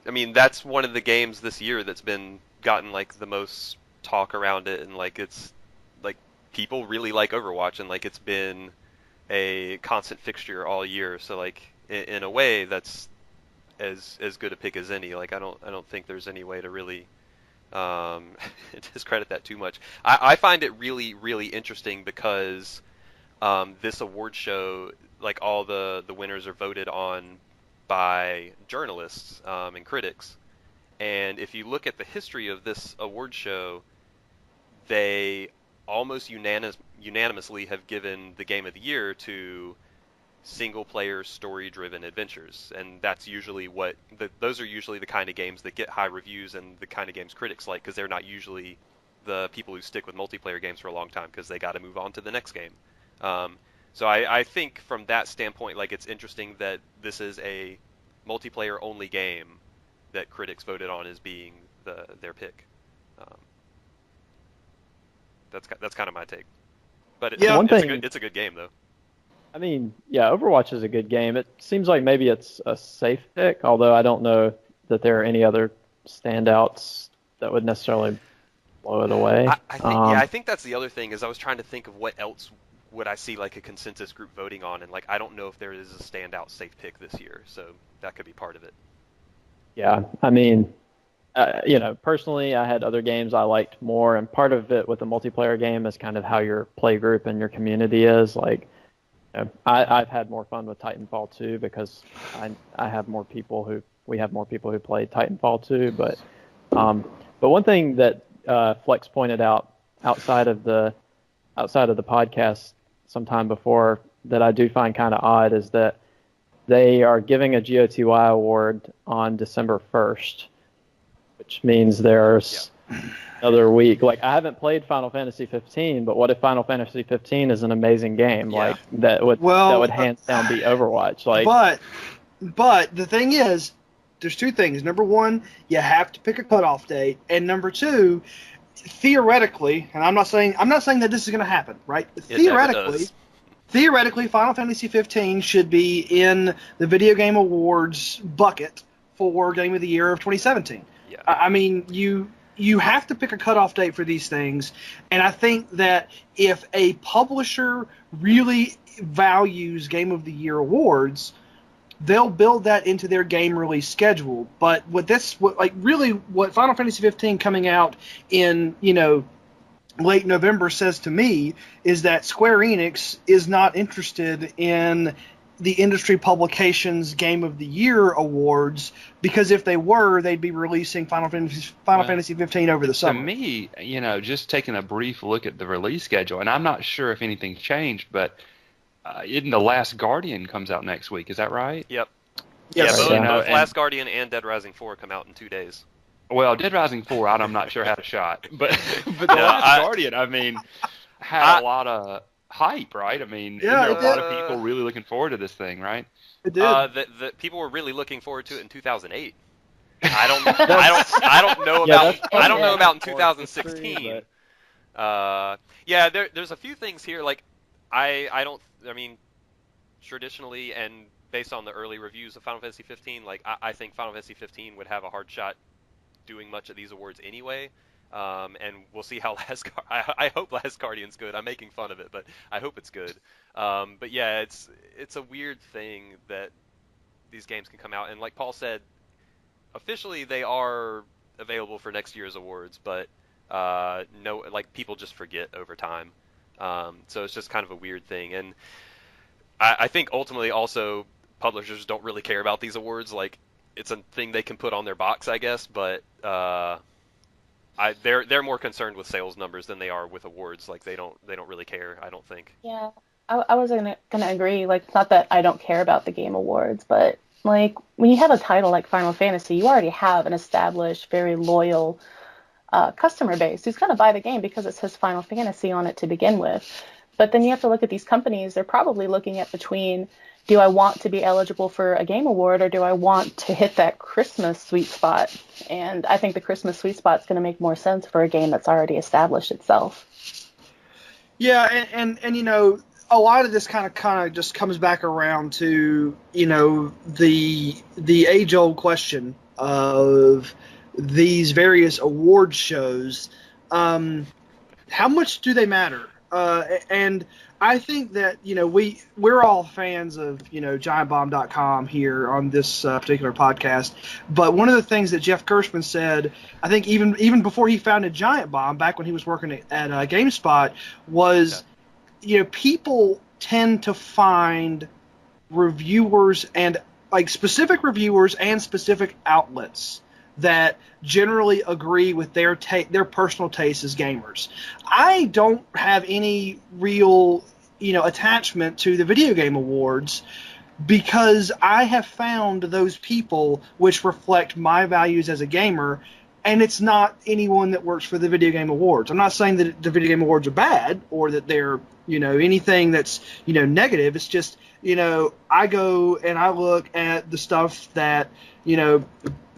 I mean, that's one of the games this year that's been gotten the most talk around it, and it's people really like Overwatch, and it's been a constant fixture all year. So in a way, that's as good a pick as any. I don't think there's any way to really discredit that too much. I find it really, really interesting because this award show, all the winners are voted on by journalists and critics. And if you look at the history of this award show, they almost unanimously have given the Game of the Year to single-player, story-driven adventures, and that's usually those are usually the kind of games that get high reviews and the kind of games critics like, because they're not usually the people who stick with multiplayer games for a long time because they got to move on to the next game. So I think from that standpoint, it's interesting that this is a multiplayer-only game that critics voted on as being their pick. That's kind of my take. But it's a good game though. I mean, yeah, Overwatch is a good game. It seems like maybe it's a safe pick, although I don't know that there are any other standouts that would necessarily blow it away. I think that's the other thing, is I was trying to think of what else would I see a consensus group voting on, and I don't know if there is a standout safe pick this year, so that could be part of it. Yeah, I mean, personally, I had other games I liked more, and part of it with a multiplayer game is kind of how your play group and your community is. I've had more fun with Titanfall 2 because we have more people who played Titanfall 2. But one thing that Flex pointed out outside of the podcast sometime before that I do find kind of odd is that they are giving a GOTY award on December 1st, which means there's another week. I haven't played Final Fantasy 15, but what if Final Fantasy 15 is an amazing game? Yeah. That would hands down beat Overwatch. But the thing is, there's two things. Number one, you have to pick a cutoff date, and number two, theoretically, and I'm not saying that this is going to happen, right? Theoretically, Final Fantasy 15 should be in the Video Game Awards bucket for Game of the Year of 2017. Yeah. I mean, you have to pick a cutoff date for these things, and I think that if a publisher really values Game of the Year awards, they'll build that into their game release schedule. But what Final Fantasy 15 coming out in late November says to me is that Square Enix is not interested in the industry publications Game of the Year awards, because if they were, they'd be releasing Final Fantasy 15 over the summer. To me, just taking a brief look at the release schedule, and I'm not sure if anything's changed, but The Last Guardian comes out next week. Is that right? Yep. Yes. Yeah, both Last Guardian and Dead Rising 4 come out in 2 days. Well, Dead Rising 4, I'm not sure had a shot, but The Last Guardian, I mean, had a lot of hype, right? I mean, there are a lot of people really looking forward to this thing, right? It did. The people were really looking forward to it in 2008. I don't know Yeah, about I don't know about in that's 2016. Yeah, there's a few things here. Like I don't. I mean, traditionally and based on the early reviews of Final Fantasy 15, like I think Final Fantasy 15 would have a hard shot doing much of these awards anyway. And we'll see how I hope Last Guardian's good. I'm making fun of it, but I hope it's good. But yeah, it's a weird thing that these games can come out, and like Paul said, officially they are available for next year's awards, but no, like people just forget over time. So it's just kind of a weird thing, and I think ultimately also publishers don't really care about these awards. Like it's a thing they can put on their box, I guess, but they're more concerned with sales numbers than they are with awards. Like they don't really care, I don't think. Yeah, I was gonna agree. Like, it's not that I don't care about the Game Awards, but like when you have a title like Final Fantasy, you already have an established, very loyal customer base who's gonna buy the game because it says Final Fantasy on it to begin with. But then you have to look at these companies. They're probably looking at between, do I want to be eligible for a Game Award or do I want to hit that Christmas sweet spot? And I think the Christmas sweet spot is going to make more sense for a game that's already established itself. Yeah, and you know, a lot of this kind of just comes back around to, you know, the age-old question of these various award shows. How much do they matter? And I think that, you know, we're all fans of, you know, GiantBomb.com here on this particular podcast. But one of the things that Jeff Gershman said, I think even before he founded Giant Bomb, back when he was working at GameSpot, was, you know, people tend to find reviewers and like specific reviewers and specific outlets that generally agree with their personal tastes as gamers. I don't have any real, you know, attachment to the video game awards because I have found those people which reflect my values as a gamer, and it's not anyone that works for the video game awards. I'm not saying that the video game awards are bad or that they're, you know, anything that's, you know, negative. It's just, you know, I go and I look at the stuff that, you know,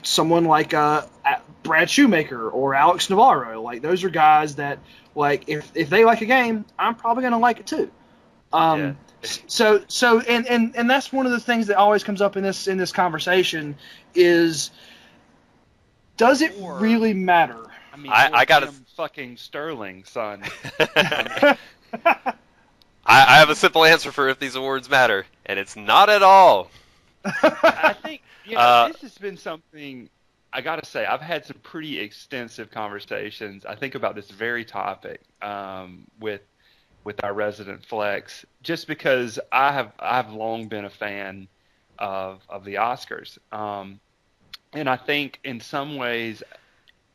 someone like Brad Shoemaker or Alex Navarro, like those are guys that, like, if they like a game, I'm probably going to like it too. So and that's one of the things that always comes up in this conversation is, does it really matter? I mean, I got to fucking Sterling, son. I have a simple answer for if these awards matter, and it's not at all. I think, you know, this has been something, I got to say, I've had some pretty extensive conversations, I think, about this very topic with our resident Flex, just because I've long been a fan of the Oscars. And I think in some ways,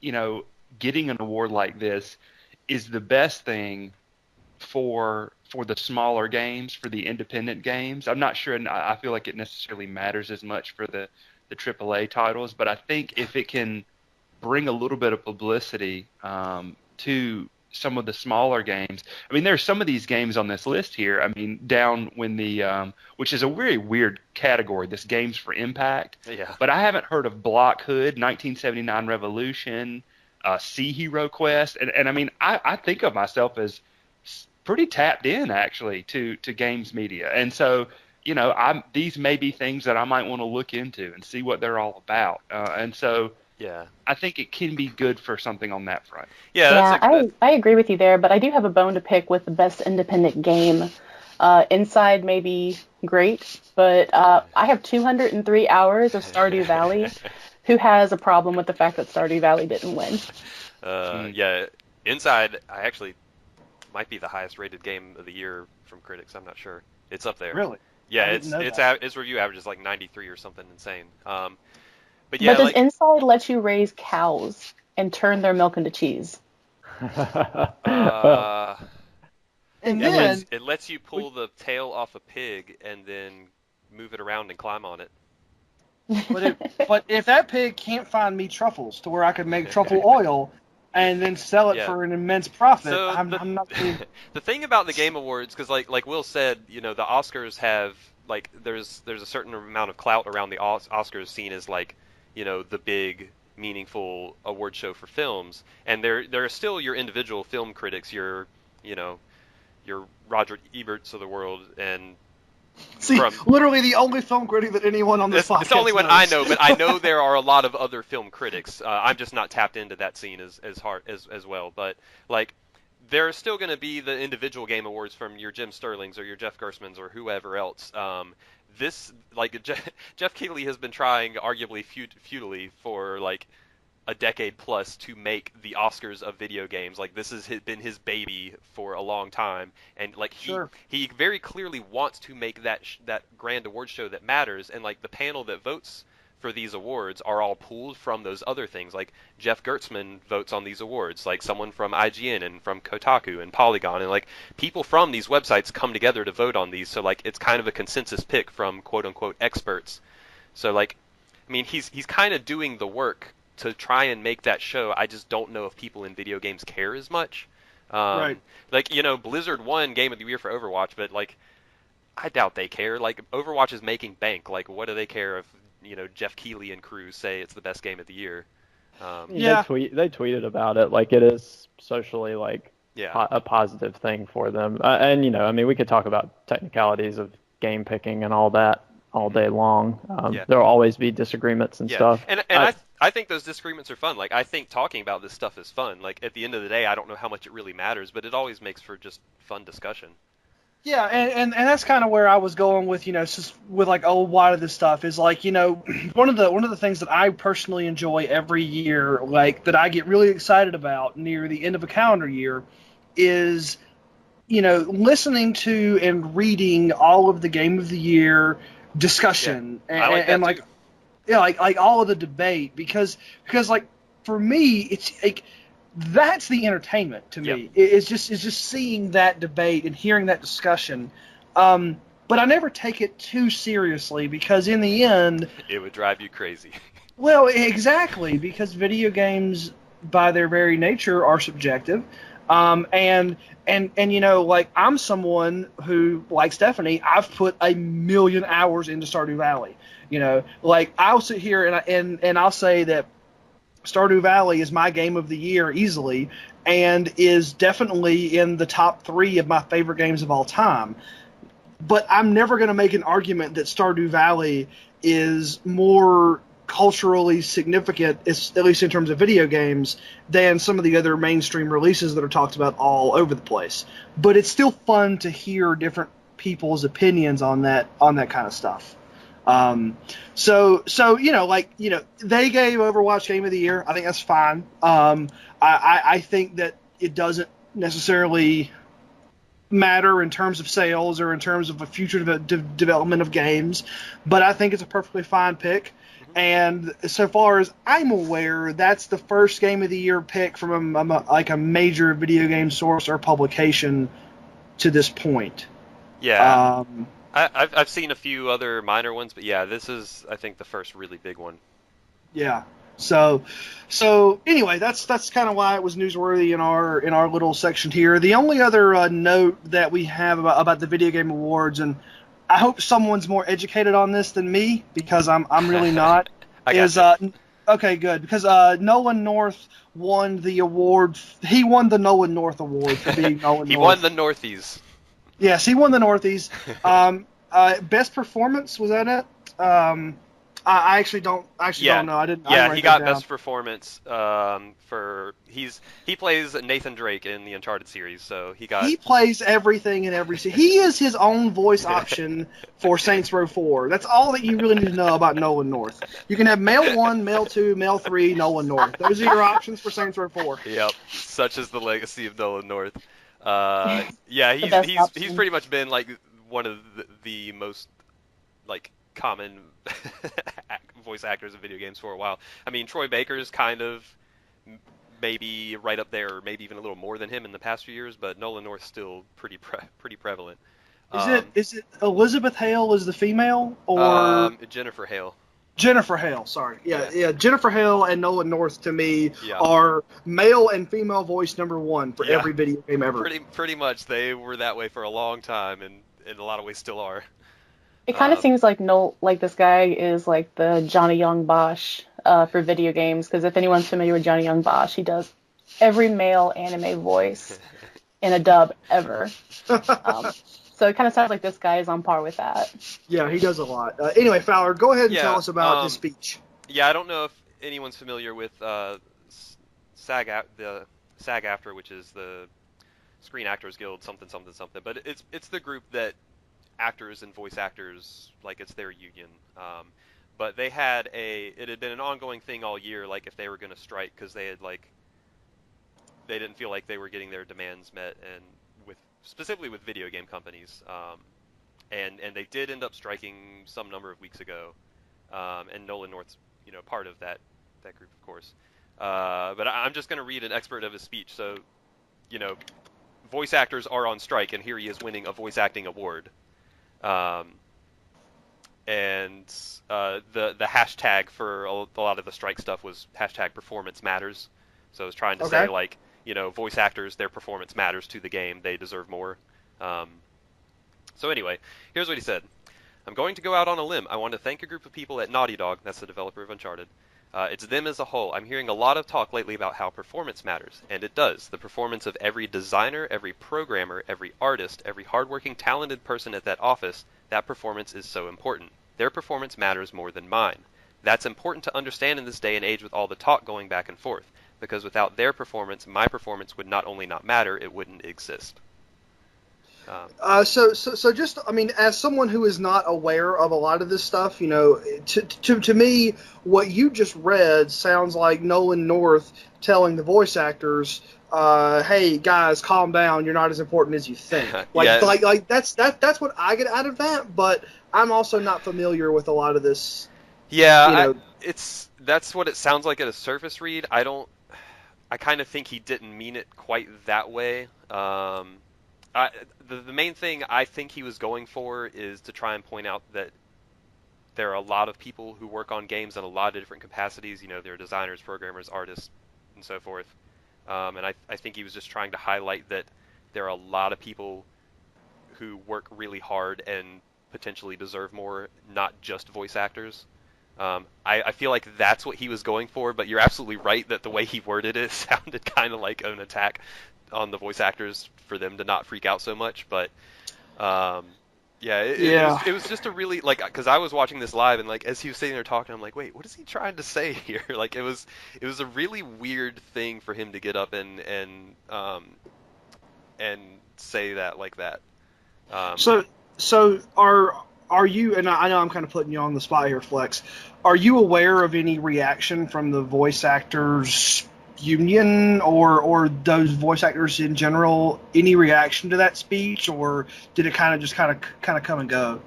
you know, getting an award like this is the best thing for the smaller games, for the independent games. I'm not sure, and I feel like it necessarily matters as much for the AAA titles, but I think if it can bring a little bit of publicity to some of the smaller games. I mean, there's some of these games on this list here. I mean, down when the which is a very weird category, this Games for Impact. Yeah. But I haven't heard of Block Hood, 1979 Revolution, Sea Hero Quest, and I mean, I think of myself as pretty tapped in actually to games media, and so, you know, these may be things that I might want to look into and see what they're all about, and so yeah, I think it can be good for something on that front. I agree with you there, but I do have a bone to pick with the best independent game. Inside may be great, but I have 203 hours of Stardew Valley. Who has a problem with the fact that Stardew Valley didn't win? Yeah, Inside, I actually might be the highest rated game of the year from critics. I'm not sure. It's up there. Really? Yeah, its review average is like 93 or something insane. But yeah, but does Inside let you raise cows and turn their milk into cheese? And then it lets you pull the tail off a pig and then move it around and climb on it. But if that pig can't find me truffles to where I could make truffle oil and then sell it for an immense profit, so I'm not. The thing about the Game Awards, because like Will said, you know, the Oscars have, like, there's a certain amount of clout around the Oscars seen as, like, the big meaningful award show for films, and there are still your individual film critics, your Roger Eberts of the world, and See, literally the only film critic that anyone on this podcast it's the only one knows. I know, but I know there are a lot of other film critics. I'm just not tapped into that scene as hard as well. But like, there are still going to be the individual game awards from your Jim Sterlings or your Jeff Gerstmanns or whoever else. Jeff Keighley has been trying, arguably futilely, for like a decade plus to make the Oscars of video games. Like, this has been his baby for a long time, and like he very clearly wants to make that grand award show that matters. And like, the panel that votes for these awards are all pulled from those other things. Like, Jeff Gerstmann votes on these awards, like someone from IGN and from Kotaku and Polygon, and like people from these websites come together to vote on these. So like, it's kind of a consensus pick from quote unquote experts. So like, I mean, he's kind of doing the work to try and make that show. I just don't know if people in video games care as much. Right. Like, Blizzard won Game of the Year for Overwatch, but like, I doubt they care. Like, Overwatch is making bank. Like, what do they care if Jeff Keighley and crew say it's the best game of the year? They tweeted about it. Like, it is socially a positive thing for them. And I mean, we could talk about technicalities of game picking and all that all day long. There'll always be disagreements and stuff. And I think those disagreements are fun. Like, I think talking about this stuff is fun. Like, at the end of the day, I don't know how much it really matters, but it always makes for just fun discussion. Yeah, and that's kind of where I was going with, just with like, why did this stuff is like, one of the things that I personally enjoy every year, like that I get really excited about near the end of a calendar year, is listening to and reading all of the Game of the Year discussion and like. Yeah, like all of the debate, because like, for me, it's like, that's the entertainment to me. It's just seeing that debate and hearing that discussion. But I never take it too seriously, because in the end, it would drive you crazy. Well, exactly, because video games by their very nature are subjective. And like, I'm someone who, like Stephanie, I've put 1,000,000 hours into Stardew Valley. Like, I'll sit here and I'll say that Stardew Valley is my game of the year easily, and is definitely in the top 3 of my favorite games of all time. But I'm never going to make an argument that Stardew Valley is more culturally significant, at least in terms of video games, than some of the other mainstream releases that are talked about all over the place. But it's still fun to hear different people's opinions on that kind of stuff. So they gave Overwatch Game of the Year. I think that's fine. I think that it doesn't necessarily matter in terms of sales or in terms of a future development of games, but I think it's a perfectly fine pick. And so far as I'm aware, that's the first Game of the Year pick from a major video game source or publication to this point. Yeah. I've seen a few other minor ones, but yeah, this is, I think, the first really big one. Yeah. So anyway, that's kind of why it was newsworthy in our little section here. The only other note that we have about the Video Game Awards, and I hope someone's more educated on this than me, because I'm really not. Okay, good, because Nolan North won the award. He won the Nolan North Award for being Nolan North. He won the Northies. Yes, he won the Northies. Best performance, was that it? I actually don't know. I didn't. Yeah, he got best performance for he plays Nathan Drake in the Uncharted series, so he plays everything in every series. He is his own voice option for Saints Row 4. That's all that you really need to know about Nolan North. You can have male 1, male 2, male 3, Nolan North. Those are your options for Saints Row 4. Yep, such is the legacy of Nolan North. Yeah, he's pretty much been like one of the most like common voice actors in video games for a while. I mean, Troy Baker's kind of maybe right up there, or maybe even a little more than him in the past few years, but Nolan North's still pretty prevalent. Is it Elizabeth Hale is the female, or Jennifer Hale? Jennifer Hale, sorry. Yeah. Jennifer Hale and Nolan North, to me, are male and female voice number 1 for every video game ever. Pretty much. They were that way for a long time, and in a lot of ways still are. It kind of seems like this guy is like the Johnny Young Bosch for video games, because if anyone's familiar with Johnny Young Bosch, he does every male anime voice in a dub ever. So it kind of sounds like this guy is on par with that. Yeah, he does a lot. Anyway, Fowler, go ahead and tell us about his speech. Yeah, I don't know if anyone's familiar with SAG-AFTRA, which is the Screen Actors Guild, something, but it's the group that actors and voice actors, like, it's their union. But it had been an ongoing thing all year, like, if they were going to strike, because they didn't feel like they were getting their demands met, and specifically with video game companies. And they did end up striking some number of weeks ago. And Nolan North's, part of that group, of course. But I'm just going to read an excerpt of his speech. So, voice actors are on strike, and here he is winning a voice acting award. And the hashtag for a lot of the strike stuff was hashtag performance matters. So I was trying to say, like, voice actors, their performance matters to the game. They deserve more. So anyway, here's what he said. I'm going to go out on a limb. I want to thank a group of people at Naughty Dog, that's the developer of Uncharted. It's them as a whole. I'm hearing a lot of talk lately about how performance matters, and it does. The performance of every designer, every programmer, every artist, every hardworking, talented person at that office, that performance is so important. Their performance matters more than mine. That's important to understand in this day and age with all the talk going back and forth, because without their performance, my performance would not only not matter, it wouldn't exist. So just, I mean, as someone who is not aware of a lot of this stuff, to me, what you just read sounds like Nolan North telling the voice actors, "Hey guys, calm down. You're not as important as you think." Like that's what I get out of that. But I'm also not familiar with a lot of this. Yeah, that's what it sounds like at a surface read. I kind of think he didn't mean it quite that way. The main thing I think he was going for is to try and point out that there are a lot of people who work on games in a lot of different capacities. There are designers, programmers, artists, and so forth. And I think he was just trying to highlight that there are a lot of people who work really hard and potentially deserve more, not just voice actors. I feel like that's what he was going for, but you're absolutely right that the way he worded it sounded kind of like an attack on the voice actors for them to not freak out so much. But it was just a really, like, because I was watching this live, and like as he was sitting there talking, I'm like, wait, what is he trying to say here? Like, it was a really weird thing for him to get up and say that like that. So are you, and I know I'm kind of putting you on the spot here, Flex, are you aware of any reaction from the voice actors union or those voice actors in general, any reaction to that speech, or did it kind of come and go?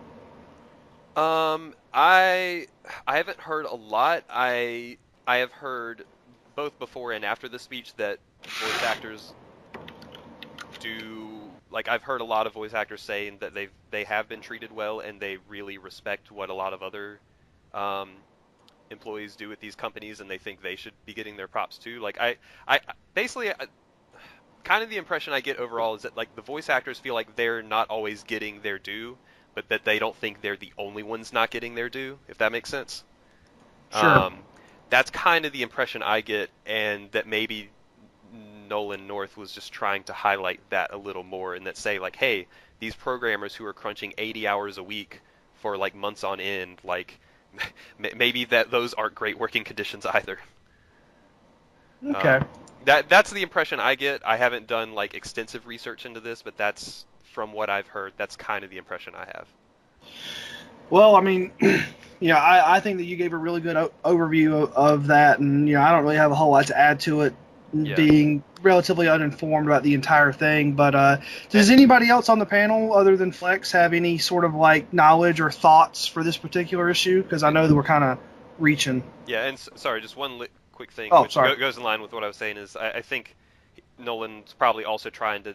I haven't heard a lot. I have heard both before and after the speech that voice actors do, like, I've heard a lot of voice actors saying that they have been treated well, and they really respect what a lot of other employees do at these companies, and they think they should be getting their props too. Like, I basically, kind of the impression I get overall is that, like, the voice actors feel like they're not always getting their due, but that they don't think they're the only ones not getting their due, if that makes sense. Sure. That's kind of the impression I get, and that maybe Nolan North was just trying to highlight that a little more, and that say, like, hey, these programmers who are crunching 80 hours a week for, like, months on end, like, maybe those aren't great working conditions either. Okay. That's the impression I get. I haven't done, like, extensive research into this, but that's, from what I've heard, that's kind of the impression I have. Well, I mean, I think that you gave a really good overview of that, and I don't really have a whole lot to add to it, being relatively uninformed about the entire thing. But does anybody else on the panel, other than Flex, have any sort of, like, knowledge or thoughts for this particular issue? Because I know that we're kind of reaching. Yeah, and sorry, just one quick thing, which goes in line with what I was saying, is I think Nolan's probably also trying to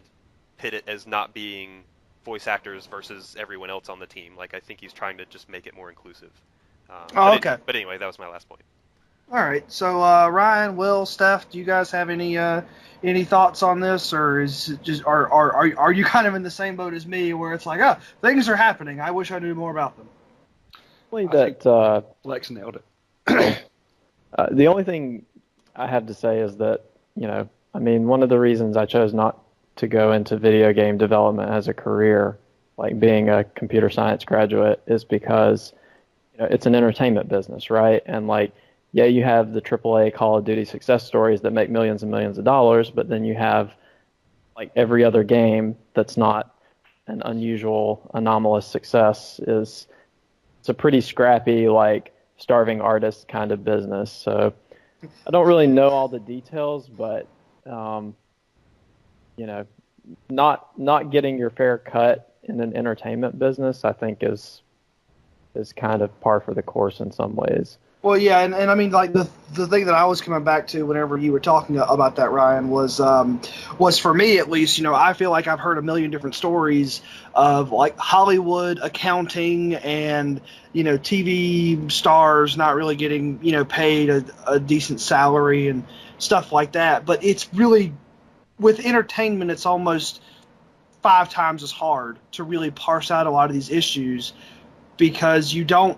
pit it as not being voice actors versus everyone else on the team. Like, I think he's trying to just make it more inclusive. Okay. But anyway, that was my last point. All right. So Ryan, Will, Steph, do you guys have any thoughts on this, or is it just are you kind of in the same boat as me, where it's like, things are happening, I wish I knew more about them? I think that Lex nailed it. The only thing I have to say is that, I mean, one of the reasons I chose not to go into video game development as a career, like being a computer science graduate, is because it's an entertainment business, right? And like, yeah, you have the AAA Call of Duty success stories that make millions and millions of dollars, but then you have like every other game that's not an unusual, anomalous success it's a pretty scrappy, like starving artist kind of business. So I don't really know all the details, but not getting your fair cut in an entertainment business, I think is kind of par for the course in some ways. Well, yeah, and I mean, like the thing that I was coming back to whenever you were talking about that, Ryan, was for me at least. I feel like I've heard a million different stories of like Hollywood accounting and TV stars not really getting paid a decent salary and stuff like that. But it's really, with entertainment, it's almost 5 times as hard to really parse out a lot of these issues, because you don't.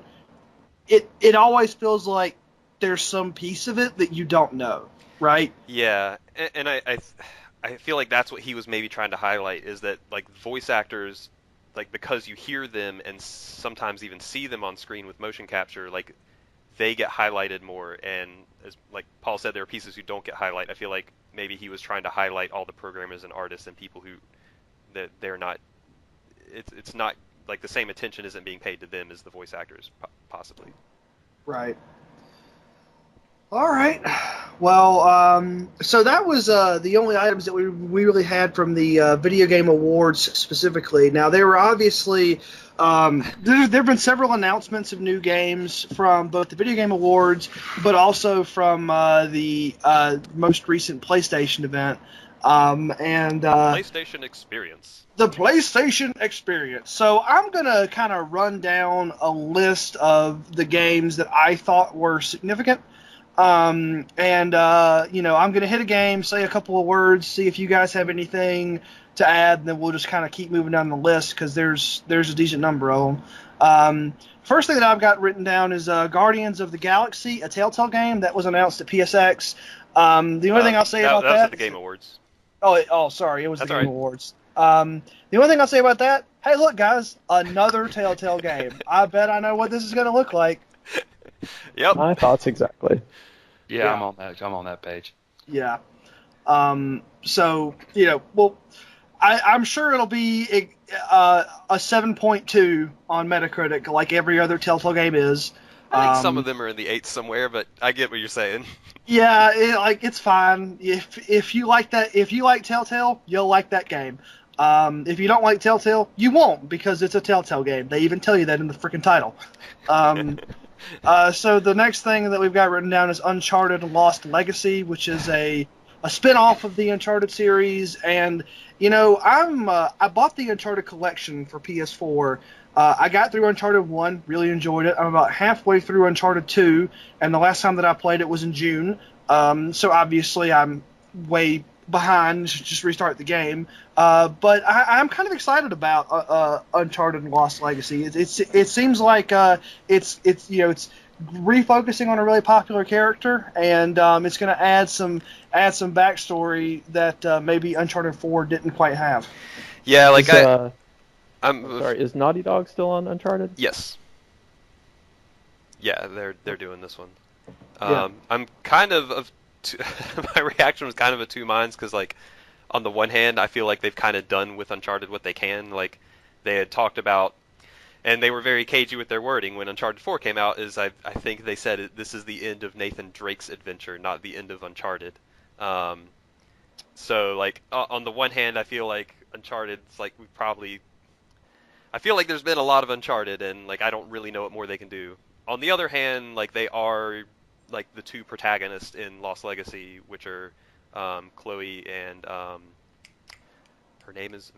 It always feels like there's some piece of it that you don't know, right? Yeah, and I feel like that's what he was maybe trying to highlight, is that like voice actors, like because you hear them and sometimes even see them on screen with motion capture, like they get highlighted more. And as like Paul said, there are pieces who don't get highlighted. I feel like maybe he was trying to highlight all the programmers and artists and people who that they're not. It's not like the same attention isn't being paid to them as the voice actors, possibly. Right. All right. Well, so that was the only items that we really had from the Video Game Awards specifically. Now, there were obviously there have been several announcements of new games from both the Video Game Awards, but also from the most recent PlayStation event. PlayStation Experience. The PlayStation Experience. So I'm going to kind of run down a list of the games that I thought were significant. I'm going to hit a game, say a couple of words, see if you guys have anything to add, and then we'll just kind of keep moving down the list because there's a decent number of them. First thing that I've got written down is Guardians of the Galaxy, a Telltale game that was announced at PSX. The only thing I'll say about that... That was at the Game Awards. Sorry, it was That's the Game all right. Awards. The only thing I'll say about that, hey, look, guys, another Telltale game. I bet I know what this is going to look like. Yep. My thoughts exactly. Yeah, I'm on that page. Yeah. So, I'm sure it'll be a 7.2 on Metacritic, like every other Telltale game is. I think some of them are in the 8s somewhere, but I get what you're saying. Yeah, it's fine. If you like Telltale, you'll like that game. If you don't like Telltale, you won't, because it's a Telltale game. They even tell you that in the freaking title. So the next thing that we've got written down is Uncharted Lost Legacy, which is a spin-off of the Uncharted series. And, I bought the Uncharted collection for PS4. I got through Uncharted 1, really enjoyed it. I'm about halfway through Uncharted 2, and the last time that I played it was in June. So obviously I'm way behind, should just restart the game. But I'm kind of excited about Uncharted Lost Legacy. It seems like it's refocusing on a really popular character, and it's going to add some backstory that maybe Uncharted 4 didn't quite have. Yeah, like I'm sorry, is Naughty Dog still on Uncharted? Yes. Yeah, they're doing this one. Yeah. I'm kind of my reaction was kind of of two minds, because like on the one hand, I feel like they've kind of done with Uncharted what they can. Like they had talked about, and they were very cagey with their wording when Uncharted 4 came out. I think they said this is the end of Nathan Drake's adventure, not the end of Uncharted. So like on the one hand, I feel like Uncharted's like I feel like there's been a lot of Uncharted, and like I don't really know what more they can do. On the other hand, like they are like the two protagonists in Lost Legacy, which are Chloe and her name is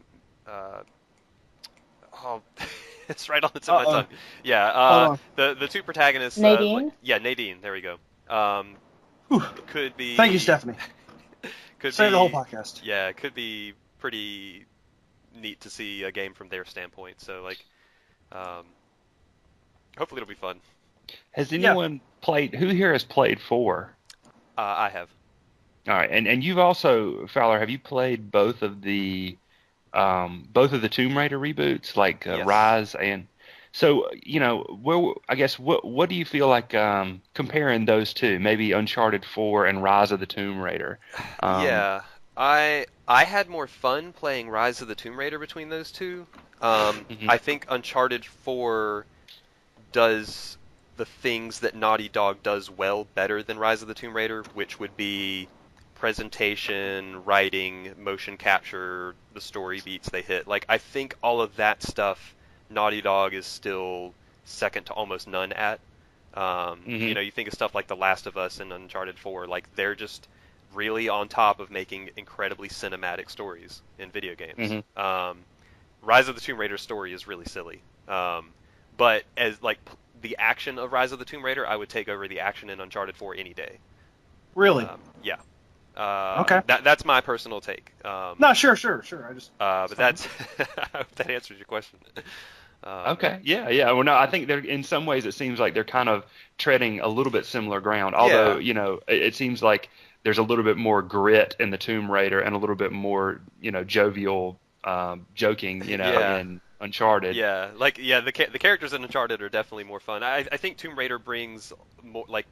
it's right on the tip of my tongue. Yeah, the two protagonists. Nadine. Nadine. There we go. Could be. Thank you, Stephanie. Say the whole podcast. Yeah, it could be pretty neat to see a game from their standpoint. So like, hopefully it'll be fun. Has anyone played? Who here has played 4? I have. All right, and you've also, Fowler, have you played both of the Tomb Raider reboots, like Yes. Rise and? So I guess what do you feel like comparing those two? Maybe Uncharted 4 and Rise of the Tomb Raider. Yeah, I had more fun playing Rise of the Tomb Raider between those two. Mhm. I think Uncharted 4 does the things that Naughty Dog does well better than Rise of the Tomb Raider, which would be presentation, writing, motion capture, the story beats they hit. Like, I think all of that stuff Naughty Dog is still second to almost none at. Mhm. You think of stuff like The Last of Us and Uncharted 4, like they're just really on top of making incredibly cinematic stories in video games. Mhm. Rise of the Tomb Raider story is really silly. But as like the action of Rise of the Tomb Raider, I would take over the action in Uncharted 4 any day. Really? Yeah. Okay. That's my personal take. No, sure. I just. But that's I hope that answers your question. Okay. Yeah. Well, no, I think they're in some ways it seems like they're kind of treading a little bit similar ground. Although, it seems like there's a little bit more grit in the Tomb Raider and a little bit more, jovial, joking, in Uncharted. Yeah, the characters in Uncharted are definitely more fun. I think Tomb Raider brings more, like,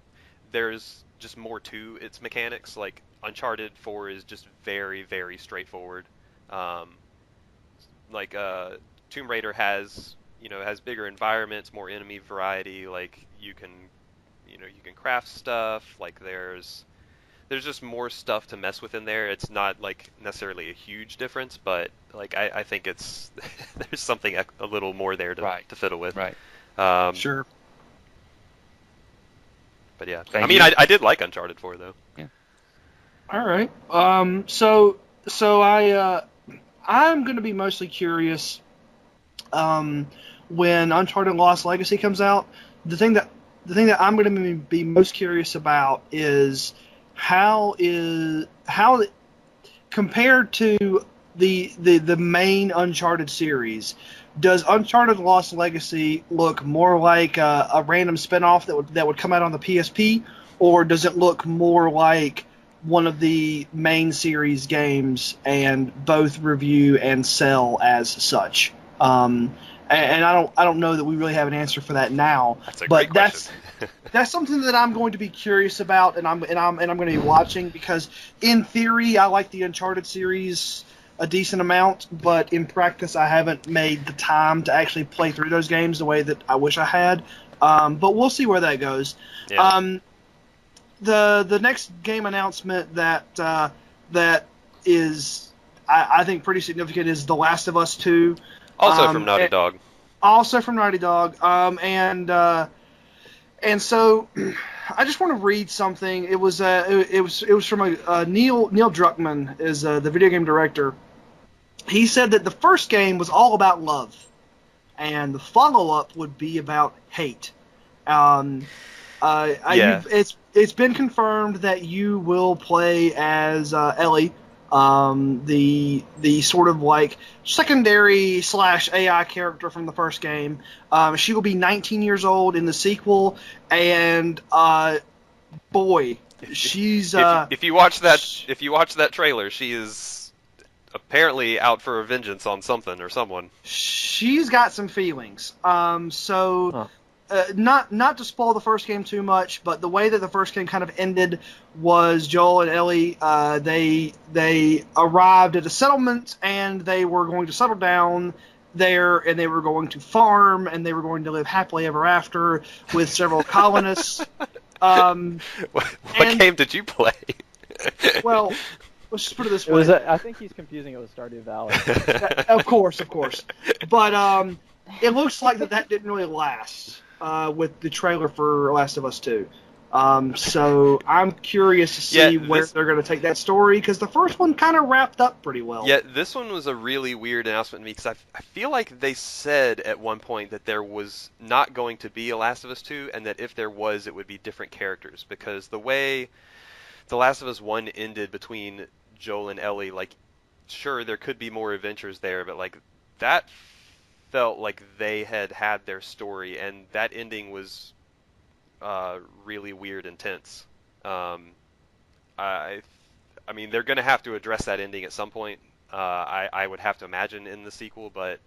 there's just more to its mechanics. Like, Uncharted 4 is just very, very straightforward. Um, Tomb Raider has bigger environments, more enemy variety. Like, you can craft stuff. Like, there's just more stuff to mess with in there. It's not like necessarily a huge difference, but like I think it's there's something a little more there to fiddle with. Right. Sure. But yeah, Thank you. I did like Uncharted 4 though. Yeah. All right. So I'm going to be mostly curious when Uncharted Lost Legacy comes out. The thing that I'm going to be most curious about is how compared to the main Uncharted series, does Uncharted Lost Legacy look more like a random spinoff that would come out on the PSP, or does it look more like one of the main series games and both review and sell as such? And I don't know that we really have an answer for that now. That's a great question. That's something that I'm going to be curious about, and I'm going to be watching, because in theory I like the Uncharted series a decent amount, but in practice I haven't made the time to actually play through those games the way that I wish I had. But we'll see where that goes. Yeah. The next game announcement that is I think pretty significant is The Last of Us 2. Also from Naughty Dog. Also from Naughty Dog. And so I just want to read something. It was from Neil Druckmann, is the video game director. He said that the first game was all about love, and the follow-up would be about hate. It's been confirmed that you will play as Ellie, the sort of like secondary / AI character from the first game. She will be 19 years old in the sequel, and boy, she's if you watch that trailer, she is apparently out for a vengeance on something or someone. She's got some feelings. Not to spoil the first game too much, but the way that the first game kind of ended was Joel and Ellie, they arrived at a settlement, and they were going to settle down there, and they were going to farm, and they were going to live happily ever after with several colonists. What game did you play? Well, let's just put it this way. I think he's confusing it with Stardew Valley. Of course. But it looks like that didn't really last with the trailer for Last of Us 2. So I'm curious to see where they're going to take that story, because the first one kind of wrapped up pretty well. Yeah, this one was a really weird announcement to me, because I feel like they said at one point that there was not going to be a Last of Us 2, and that if there was, it would be different characters, because the way The Last of Us 1 ended between Joel and Ellie, like, sure, there could be more adventures there, but like that felt like they had their story, and that ending was really weird and tense. I mean, they're going to have to address that ending at some point. I would have to imagine in the sequel, but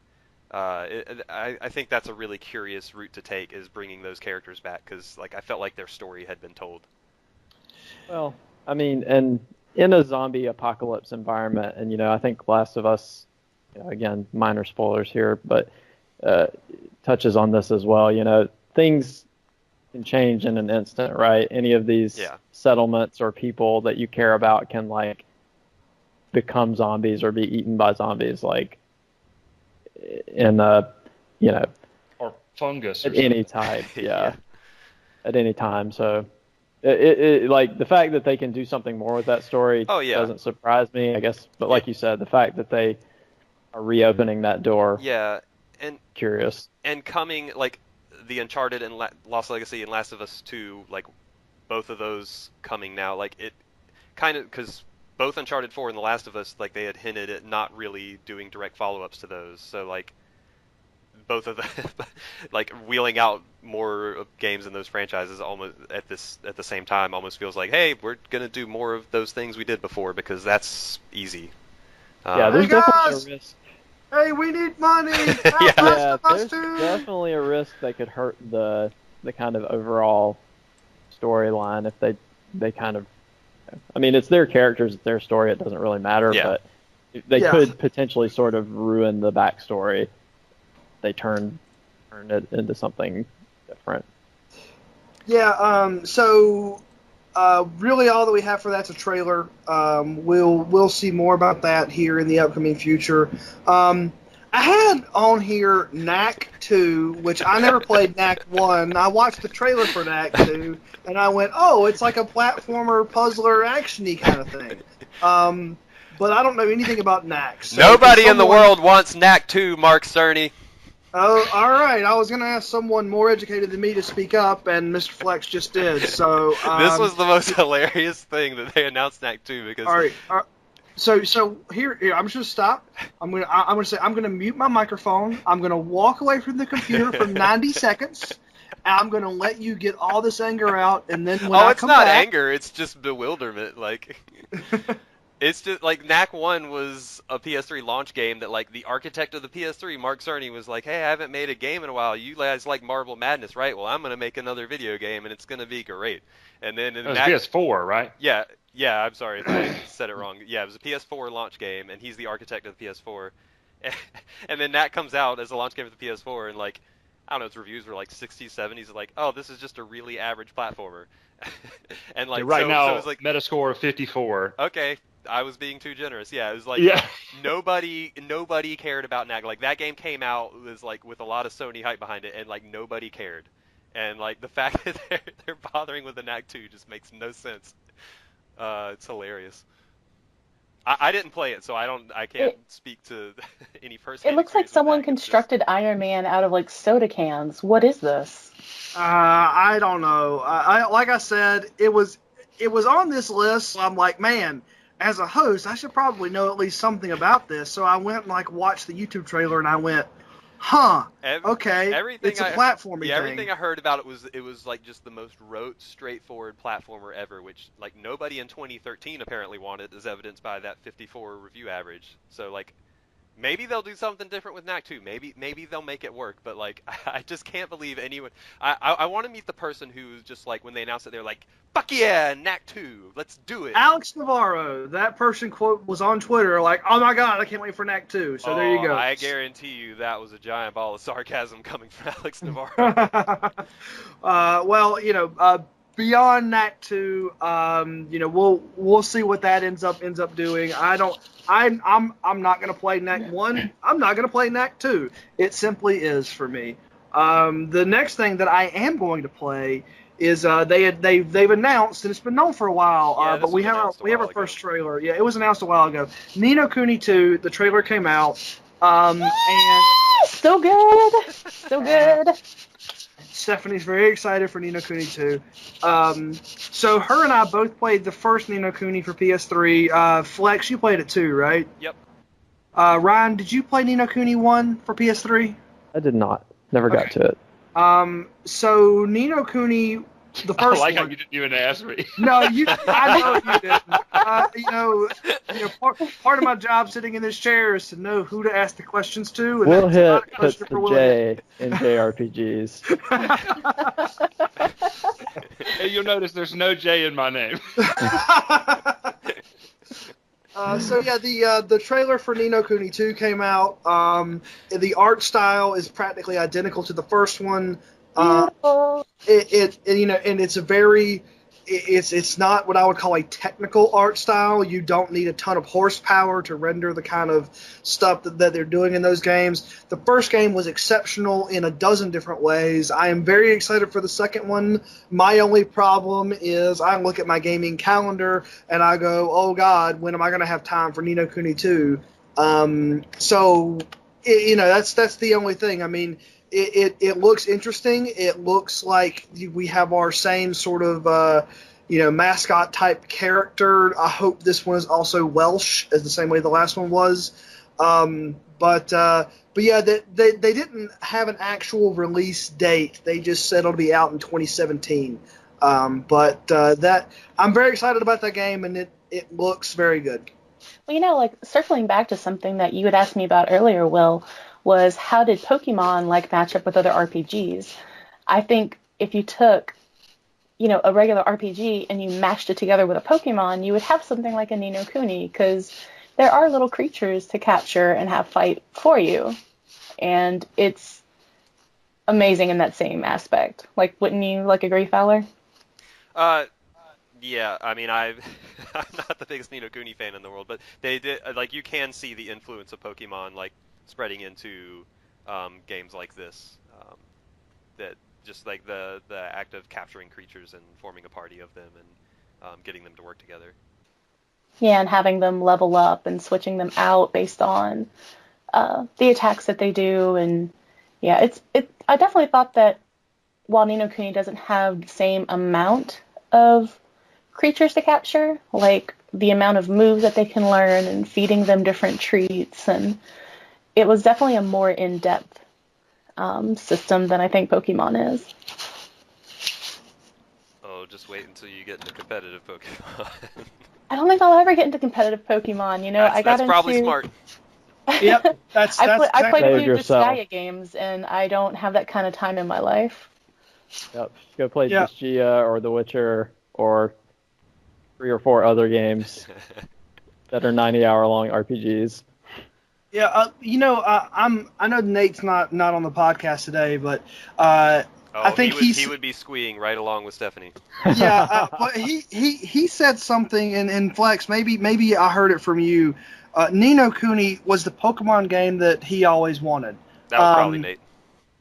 I think that's a really curious route to take, is bringing those characters back, because like I felt like their story had been told. Well, I mean, and in a zombie apocalypse environment, and I think Last of Us, again, minor spoilers here, but touches on this as well. Things can change in an instant, right? Any of these settlements or people that you care about can like become zombies or be eaten by zombies, like in or fungus at any time, at any time. So it like the fact that they can do something more with that story doesn't surprise me, I guess. But like you said, the fact that they are reopening that door, and curious, and coming like the Uncharted and Lost Legacy and Last of Us 2, like both of those coming now, like it kind of, because both Uncharted 4 and The Last of Us, like they had hinted at not really doing direct follow-ups to those, so like both of them like wheeling out more games in those franchises almost at the same time almost feels like, hey, we're gonna do more of those things we did before, because that's easy. There's definitely a risk. Hey, we need money. There's definitely a risk that could hurt the kind of overall storyline if they kind of. I mean, it's their characters, it's their story. It doesn't really matter, but they could potentially sort of ruin the backstory. They turn it into something different. Yeah. So really, all that we have for that's a trailer. We'll see more about that here in the upcoming future. I had on here Knack 2, which I never played Knack 1. I watched the trailer for Knack 2, and I went, oh, it's like a platformer, puzzler, action-y kind of thing. But I don't know anything about Knack. So nobody in the world wants Knack 2, Mark Cerny. Oh, all right. I was going to ask someone more educated than me to speak up, and Mr. Flex just did. So this was the most hilarious thing that they announced Knack 2, because. All right. So here I'm just gonna stop. I'm gonna say I'm gonna mute my microphone. I'm gonna walk away from the computer for 90 seconds. And I'm gonna let you get all this anger out, and then when I come back. Oh, it's not anger. It's just bewilderment. Like. It's just like Knack 1 was a PS3 launch game that like the architect of the PS3, Mark Cerny, was like, hey, I haven't made a game in a while. You guys like Marble Madness, right? Well, I'm going to make another video game and it's going to be great. And then in it was PS4, right? Yeah, I'm sorry if I said it wrong. Yeah, it was a PS4 launch game, and he's the architect of the PS4. And then Knack comes out as a launch game for the PS4, and like, I don't know, its reviews were like 60s, 70s, like, oh, this is just a really average platformer. And like, right now, so it was like, Metascore of 54. Okay. I was being too generous. Yeah, it was like nobody cared about Knack. Like that game came out was like with a lot of Sony hype behind it, and like nobody cared. And like the fact that they're bothering with the Knack 2 just makes no sense. It's hilarious. I didn't play it, so I can't speak to any person. It looks like someone constructed Iron Man out of like soda cans. What is this? I don't know. I like I said, it was on this list. So I'm like, man. As a host, I should probably know at least something about this. So I went and like watched the YouTube trailer, and I went, "Huh, okay, it's a platforming thing." Everything I heard about it was like just the most rote, straightforward platformer ever, which like nobody in 2013 apparently wanted, as evidenced by that 54 review average. So like, maybe they'll do something different with Knack 2. Maybe they'll make it work. But like, I just can't believe anyone. I want to meet the person who's just like when they announced it, they're like, "Fuck yeah, Knack 2, let's do it." Alex Navarro, that person quote was on Twitter like, "Oh my god, I can't wait for Knack 2." So there you go. I guarantee you that was a giant ball of sarcasm coming from Alex Navarro. Well, beyond Knack 2, we'll see what that ends up doing. I'm not gonna play Knack 1. I'm not gonna play Knack 2. It simply is for me. The next thing that I am going to play is they've announced, and it's been known for a while, but we have our first trailer. Yeah, it was announced a while ago. Ni no Kuni 2, the trailer came out, and so good, so good. Stephanie's very excited for Ni no Kuni 2. So her and I both played the first Ni no Kuni for PS3. Flex, you played it too, right? Yep. Ryan, did you play Ni no Kuni 1 for PS3? I did not. Never got to it. So Ni no Kuni The first I like one. how you didn't even ask me. No, I know you didn't. Part of my job sitting in this chair is to know who to ask the questions to. And We'll that's not hit a puts question the for Will J in JRPGs. Hey, you'll notice there's no J in my name. The trailer for Ni no Kuni 2 came out. The art style is practically identical to the first one. Beautiful. And it's not what I would call a technical art style. You don't need a ton of horsepower to render the kind of stuff that they're doing in those games. The first game was exceptional in a dozen different ways. I am very excited for the second one. My only problem is I look at my gaming calendar and I go, oh God, when am I going to have time for Ni no Kuni 2? That's the only thing. I mean, it looks interesting. It looks like we have our same sort of mascot type character. I hope this one is also Welsh, as the same way the last one was. But yeah, they didn't have an actual release date. They just said it'll be out in 2017. I'm very excited about that game, and it looks very good. Well, circling back to something that you had asked me about earlier, Will, was how did Pokemon match up with other RPGs? I think if you took, a regular RPG and you mashed it together with a Pokemon, you would have something like a Ni no Kuni, because there are little creatures to capture and have fight for you. And it's amazing in that same aspect. Wouldn't you agree, Fowler? Yeah, I mean, I'm not the biggest Ni no Kuni fan in the world, but they did, you can see the influence of Pokemon, spreading into games like this. That just the act of capturing creatures and forming a party of them and getting them to work together. Yeah, and having them level up and switching them out based on the attacks that they do. And yeah, I definitely thought that while Ni no Kuni doesn't have the same amount of creatures to capture, the amount of moves that they can learn and feeding them different treats, and it was definitely a more in-depth system than I think Pokemon is. Oh, just wait until you get into competitive Pokemon. I don't think I'll ever get into competitive Pokemon. That's probably smart. Yep, I played a few yourself. Disgaea games, and I don't have that kind of time in my life. Yep. Go play Disgaea or The Witcher or 3 or 4 other games that are 90-hour-long RPGs. Yeah, I know Nate's not on the podcast today, but I think he would be squeeing right along with Stephanie. Yeah, but he said something in Flex. Maybe I heard it from you. Ni no Kuni was the Pokemon game that he always wanted. That was probably Nate.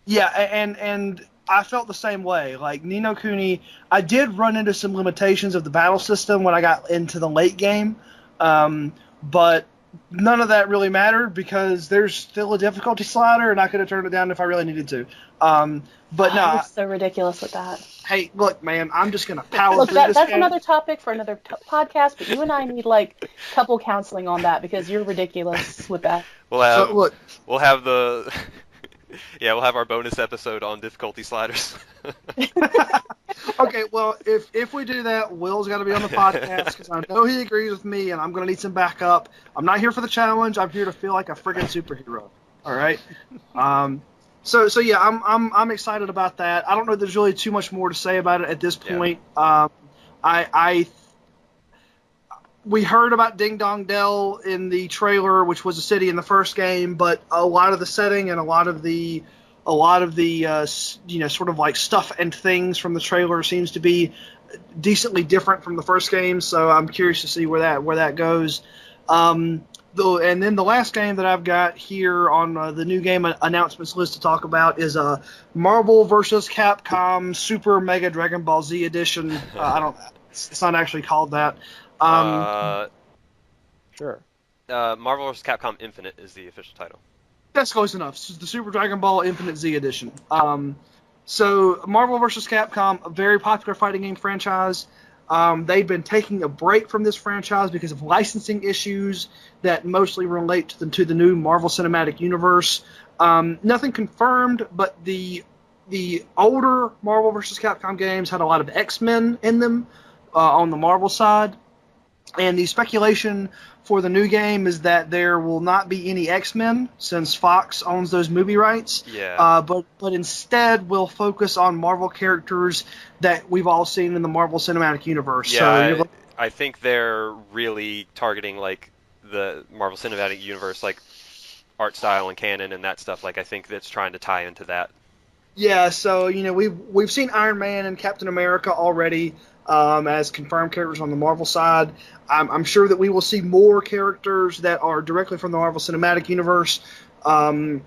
Yeah, and I felt the same way. Ni no Kuni, I did run into some limitations of the battle system when I got into the late game, but none of that really mattered because there's still a difficulty slider, and I could have turned it down if I really needed to. But no, you're so ridiculous with that. Hey, look, man, I'm just gonna power look, through that, this that's game. another topic for another podcast. But you and I need couple counseling on that because you're ridiculous with that. We'll have we'll have our bonus episode on difficulty sliders. Okay, well, if we do that, Will's got to be on the podcast because I know he agrees with me, and I'm going to need some backup. I'm not here for the challenge. I'm here to feel like a friggin' superhero. All right. So yeah, I'm excited about that. I don't know if there's really too much more to say about it at this point. Yeah. We heard about Ding Dong Dell in the trailer, which was a city in the first game, but a lot of the setting and a lot of the sort of stuff and things from the trailer seems to be decently different from the first game. So I'm curious to see where that goes. And then the last game that I've got here on the new game announcements list to talk about is Marvel vs. Capcom Super Mega Dragon Ball Z Edition. It's not actually called that. Sure. Marvel vs. Capcom Infinite is the official title. That's close enough. This is the Super Dragon Ball Infinite Z Edition. So Marvel vs. Capcom, a very popular fighting game franchise. They've been taking a break from this franchise because of licensing issues that mostly relate to the new Marvel Cinematic Universe. Nothing confirmed, but the the older Marvel vs. Capcom games had a lot of X-Men in them on the Marvel side. And the speculation for the new game is that there will not be any X-Men since Fox owns those movie rights. Yeah. But instead we'll focus on Marvel characters that we've all seen in the Marvel Cinematic Universe. Yeah, So I think they're really targeting like the Marvel Cinematic Universe, like art style and canon and that stuff. Like I think that's trying to tie into that. yeah, so we've seen Iron Man and Captain America already as confirmed characters on the Marvel side. I'm sure that we will see more characters that are directly from the Marvel Cinematic Universe. I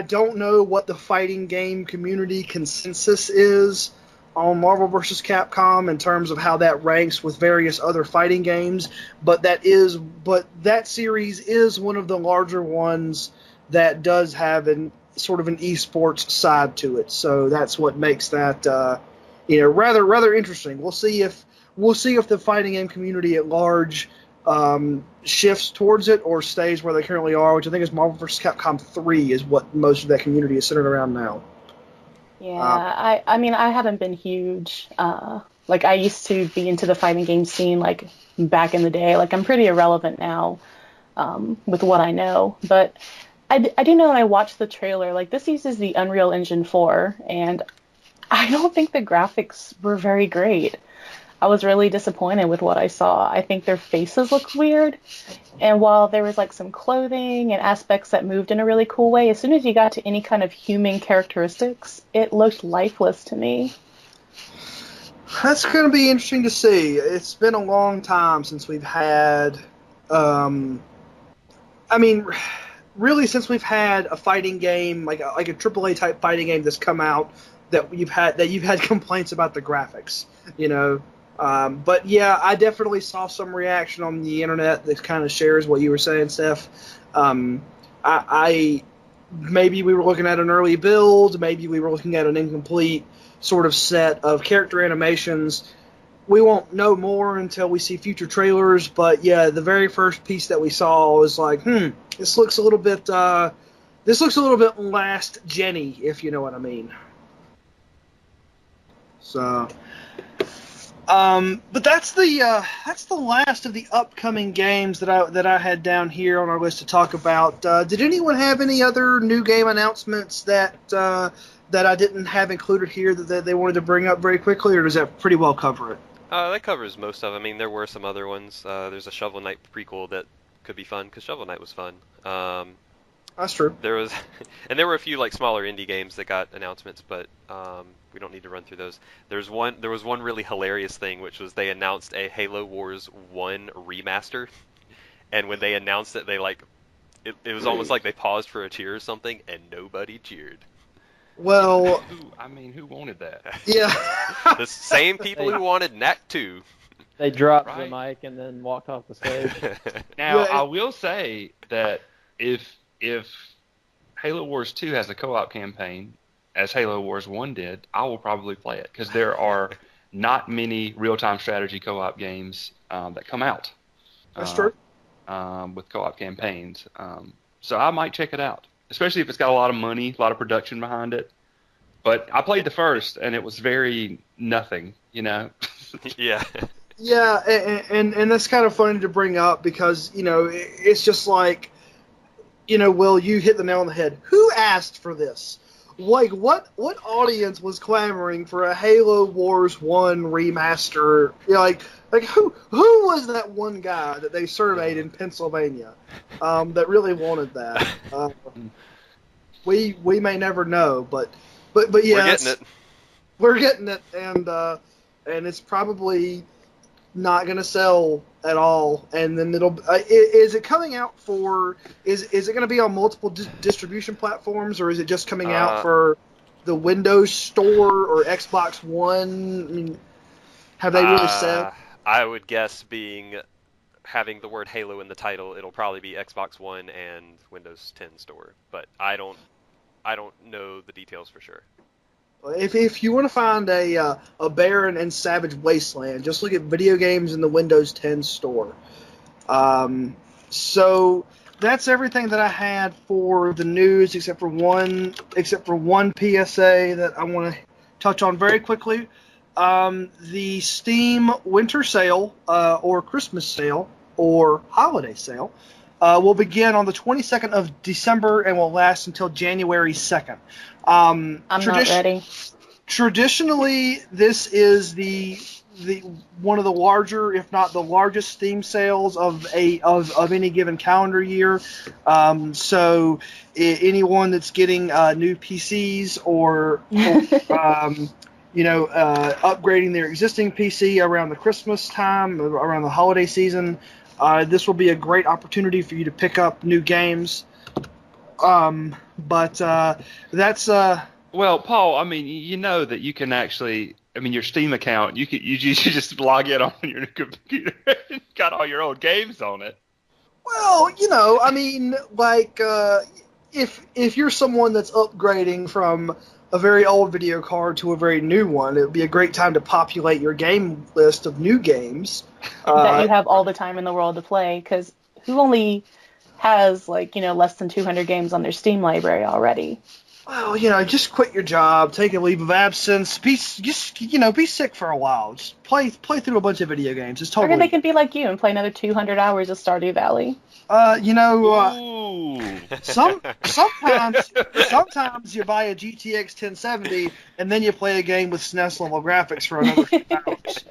don't know what the fighting game community consensus is on Marvel vs. Capcom in terms of how that ranks with various other fighting games, but that series is one of the larger ones that does have sort of an esports side to it. So that's what makes that rather interesting. We'll see if the fighting game community at large shifts towards it or stays where they currently are, which I think is Marvel vs. Capcom 3 is what most of that community is centered around now. Yeah, I mean, I haven't been huge. Like, I used to be into the fighting game scene, like, back in the day. Like, I'm pretty irrelevant now with what I know. But I do know when I watched the trailer, like, this uses the Unreal Engine 4, and I don't think the graphics were very great. I was really disappointed with what I saw. I think their faces looked weird. And while there was like some clothing and aspects that moved in a really cool way, as soon as you got to any kind of human characteristics, it looked lifeless to me. That's going to be interesting to see. It's been a long time since we've had, really since we've had a fighting game, like a AAA type fighting game that's come out that you've had complaints about the graphics, But yeah, I definitely saw some reaction on the internet that kind of shares what you were saying, Steph. I maybe we were looking at an early build, maybe we were looking at an incomplete sort of set of character animations. We won't know more until we see future trailers, but yeah, the very first piece that we saw was like, this looks a little bit last Jenny, if you know what I mean. So. But that's the last of the upcoming games that I had down here on our list to talk about. Did anyone have any other new game announcements that I didn't have included here that they wanted to bring up very quickly, or does that pretty well cover it? That covers most of it. I mean, there were some other ones. There's a Shovel Knight prequel that could be fun because Shovel Knight was fun. That's true. There were a few like smaller indie games that got announcements, but we don't need to run through those. There was one really hilarious thing, which was they announced a Halo Wars 1 remaster, and when they announced it, it was almost like they paused for a cheer or something, and nobody cheered. Well, who wanted that? Yeah, the same people who wanted Knack 2. They dropped the mic and then walked off the stage. Now, I will say that if Halo Wars 2 has a co-op campaign, as Halo Wars 1 did, I will probably play it, because there are not many real-time strategy co-op games that come out. That's true. With co-op campaigns. So I might check it out, especially if it's got a lot of money, a lot of production behind it. But I played the first, and it was very nothing, Yeah. Yeah, and that's kind of funny to bring up because, it's just like, Will, you hit the nail on the head. Who asked for this? Like, what audience was clamoring for a Halo Wars 1 remaster? Like who was that one guy that they surveyed in Pennsylvania that really wanted that? We may never know, but yeah, we're getting it, and it's probably not going to sell at all, and then is it coming out for is it going to be on multiple distribution platforms, or is it just coming out for the Windows Store or Xbox One? I mean, have they really said? I would guess having the word Halo in the title, it'll probably be Xbox One and Windows 10 Store, but I don't know the details for sure. If you want to find a barren and savage wasteland, just look at video games in the Windows 10 store. So that's everything that I had for the news, except for one PSA that I want to touch on very quickly. The Steam Winter Sale, or Christmas Sale, or Holiday Sale, will begin on the 22nd of December and will last until January 2nd. I'm not ready. Traditionally, this is the one of the larger, if not the largest, Steam sales of any given calendar year. So anyone that's getting new PCs or upgrading their existing PC around the Christmas time, around the holiday season, this will be a great opportunity for you to pick up new games. But that's Well, Paul, I mean, you know that you can actually, I mean, your Steam account, you just log in on your computer and got all your old games on it. Well, I mean, like, if you're someone that's upgrading from a very old video card to a very new one, it would be a great time to populate your game list of new games. That you have all the time in the world to play, because who only has, less than 200 games on their Steam library already? Well, just quit your job, take a leave of absence, be sick for a while. Just play through a bunch of video games. It's totally. Or they can be like you and play another 200 hours of Stardew Valley. Sometimes you buy a GTX 1070 and then you play a game with SNES level graphics for another few hours.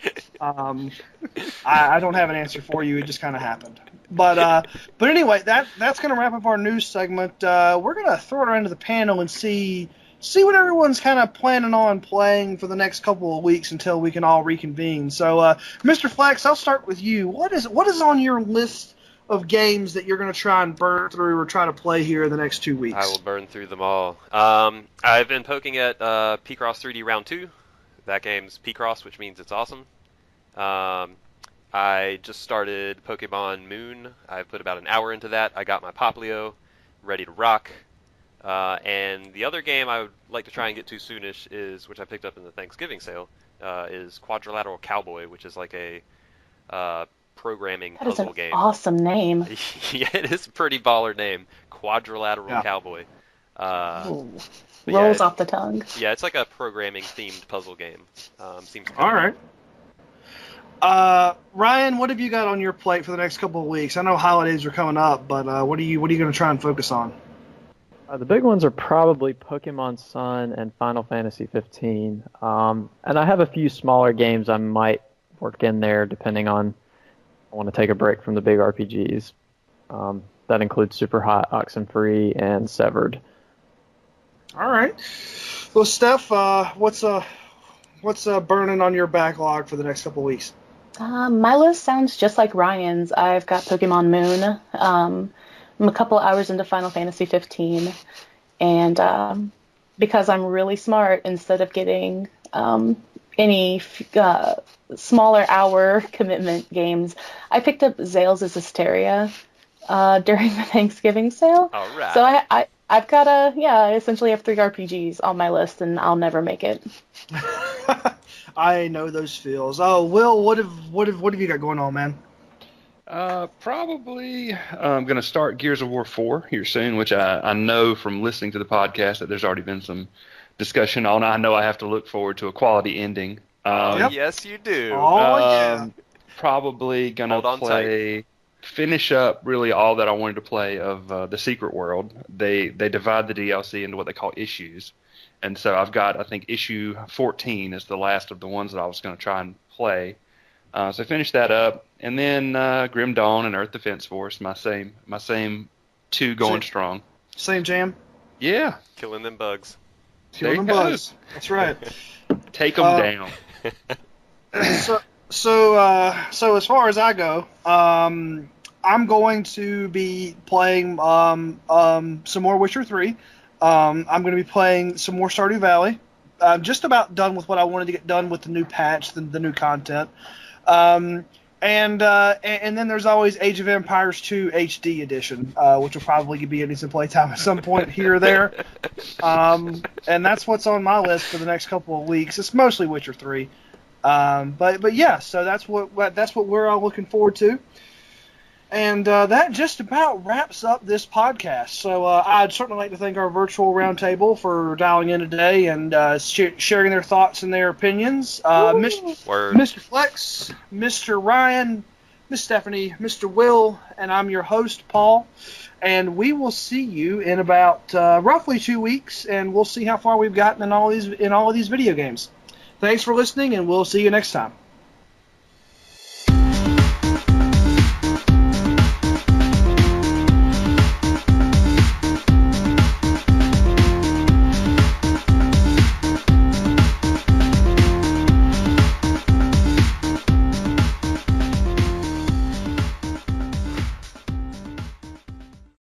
I don't have an answer for you. It just kind of happened. But anyway, that's going to wrap up our news segment. We're going to throw it around to the panel and see what everyone's kind of planning on playing for the next couple of weeks until we can all reconvene. So, Mr. Flex, I'll start with you. What is on your list of games that you're going to try and burn through or try to play here in the next 2 weeks? I will burn through them all. I've been poking at Picross 3D Round 2. That game's Picross, which means it's awesome. I just started Pokemon Moon. I put about an hour into that. I got my Poplio, ready to rock. And the other game I would like to try and get to soonish is, which I picked up in the Thanksgiving sale, is Quadrilateral Cowboy, which is like a programming puzzle game. Awesome name. Yeah, it is a pretty baller name. Quadrilateral Cowboy. Rolls off the tongue. Yeah, it's like a programming themed puzzle game. Seems all right. Ryan, what have you got on your plate for the next couple of weeks? I know holidays are coming up, but what are you going to try and focus on? The big ones are probably Pokemon Sun and Final Fantasy 15. And I have a few smaller games I might work in there depending on I want to take a break from the big RPGs. That includes Super Hot, Oxenfree, and Severed. All right. Well, Steph, what's burning on your backlog for the next couple of weeks? My list sounds just like Ryan's. I've got Pokemon Moon. I'm a couple hours into Final Fantasy 15. And because I'm really smart, instead of getting any smaller hour commitment games, I picked up Zales' Hysteria during the Thanksgiving sale. All right. So I've got I essentially have 3 RPGs on my list, and I'll never make it. I know those feels. Oh, Will, what have you got going on, man? Probably I'm going to start Gears of War 4 here soon, which I know from listening to the podcast that there's already been some discussion on. I know I have to look forward to a quality ending. Yep. Yes, you do. Yeah. Probably going to finish up really all that I wanted to play of the Secret World. They divide the DLC into what they call issues. And so I've got, I think, issue 14 is the last of the ones that I was going to try and play. So finish that up. And then Grim Dawn and Earth Defense Force, my same 2 going strong. Same jam? Yeah. Killing them bugs. Killing them bugs. That's right. Take them down. So as far as I go, I'm going to be playing some more Witcher 3. I'm going to be playing some more Stardew Valley. I'm just about done with what I wanted to get done with the new patch, the new content. And then there's always Age of Empires 2 HD edition, which will probably be getting some playtime at some point here or there. And that's what's on my list for the next couple of weeks. It's mostly Witcher 3. But yeah, so that's what we're all looking forward to. And that just about wraps up this podcast. So I'd certainly like to thank our virtual roundtable for dialing in today and sharing their thoughts and their opinions. Mr. Flex, Mr. Ryan, Miss Stephanie, Mr. Will, and I'm your host, Paul. And we will see you in about roughly 2 weeks, and we'll see how far we've gotten in all of these video games. Thanks for listening, and we'll see you next time.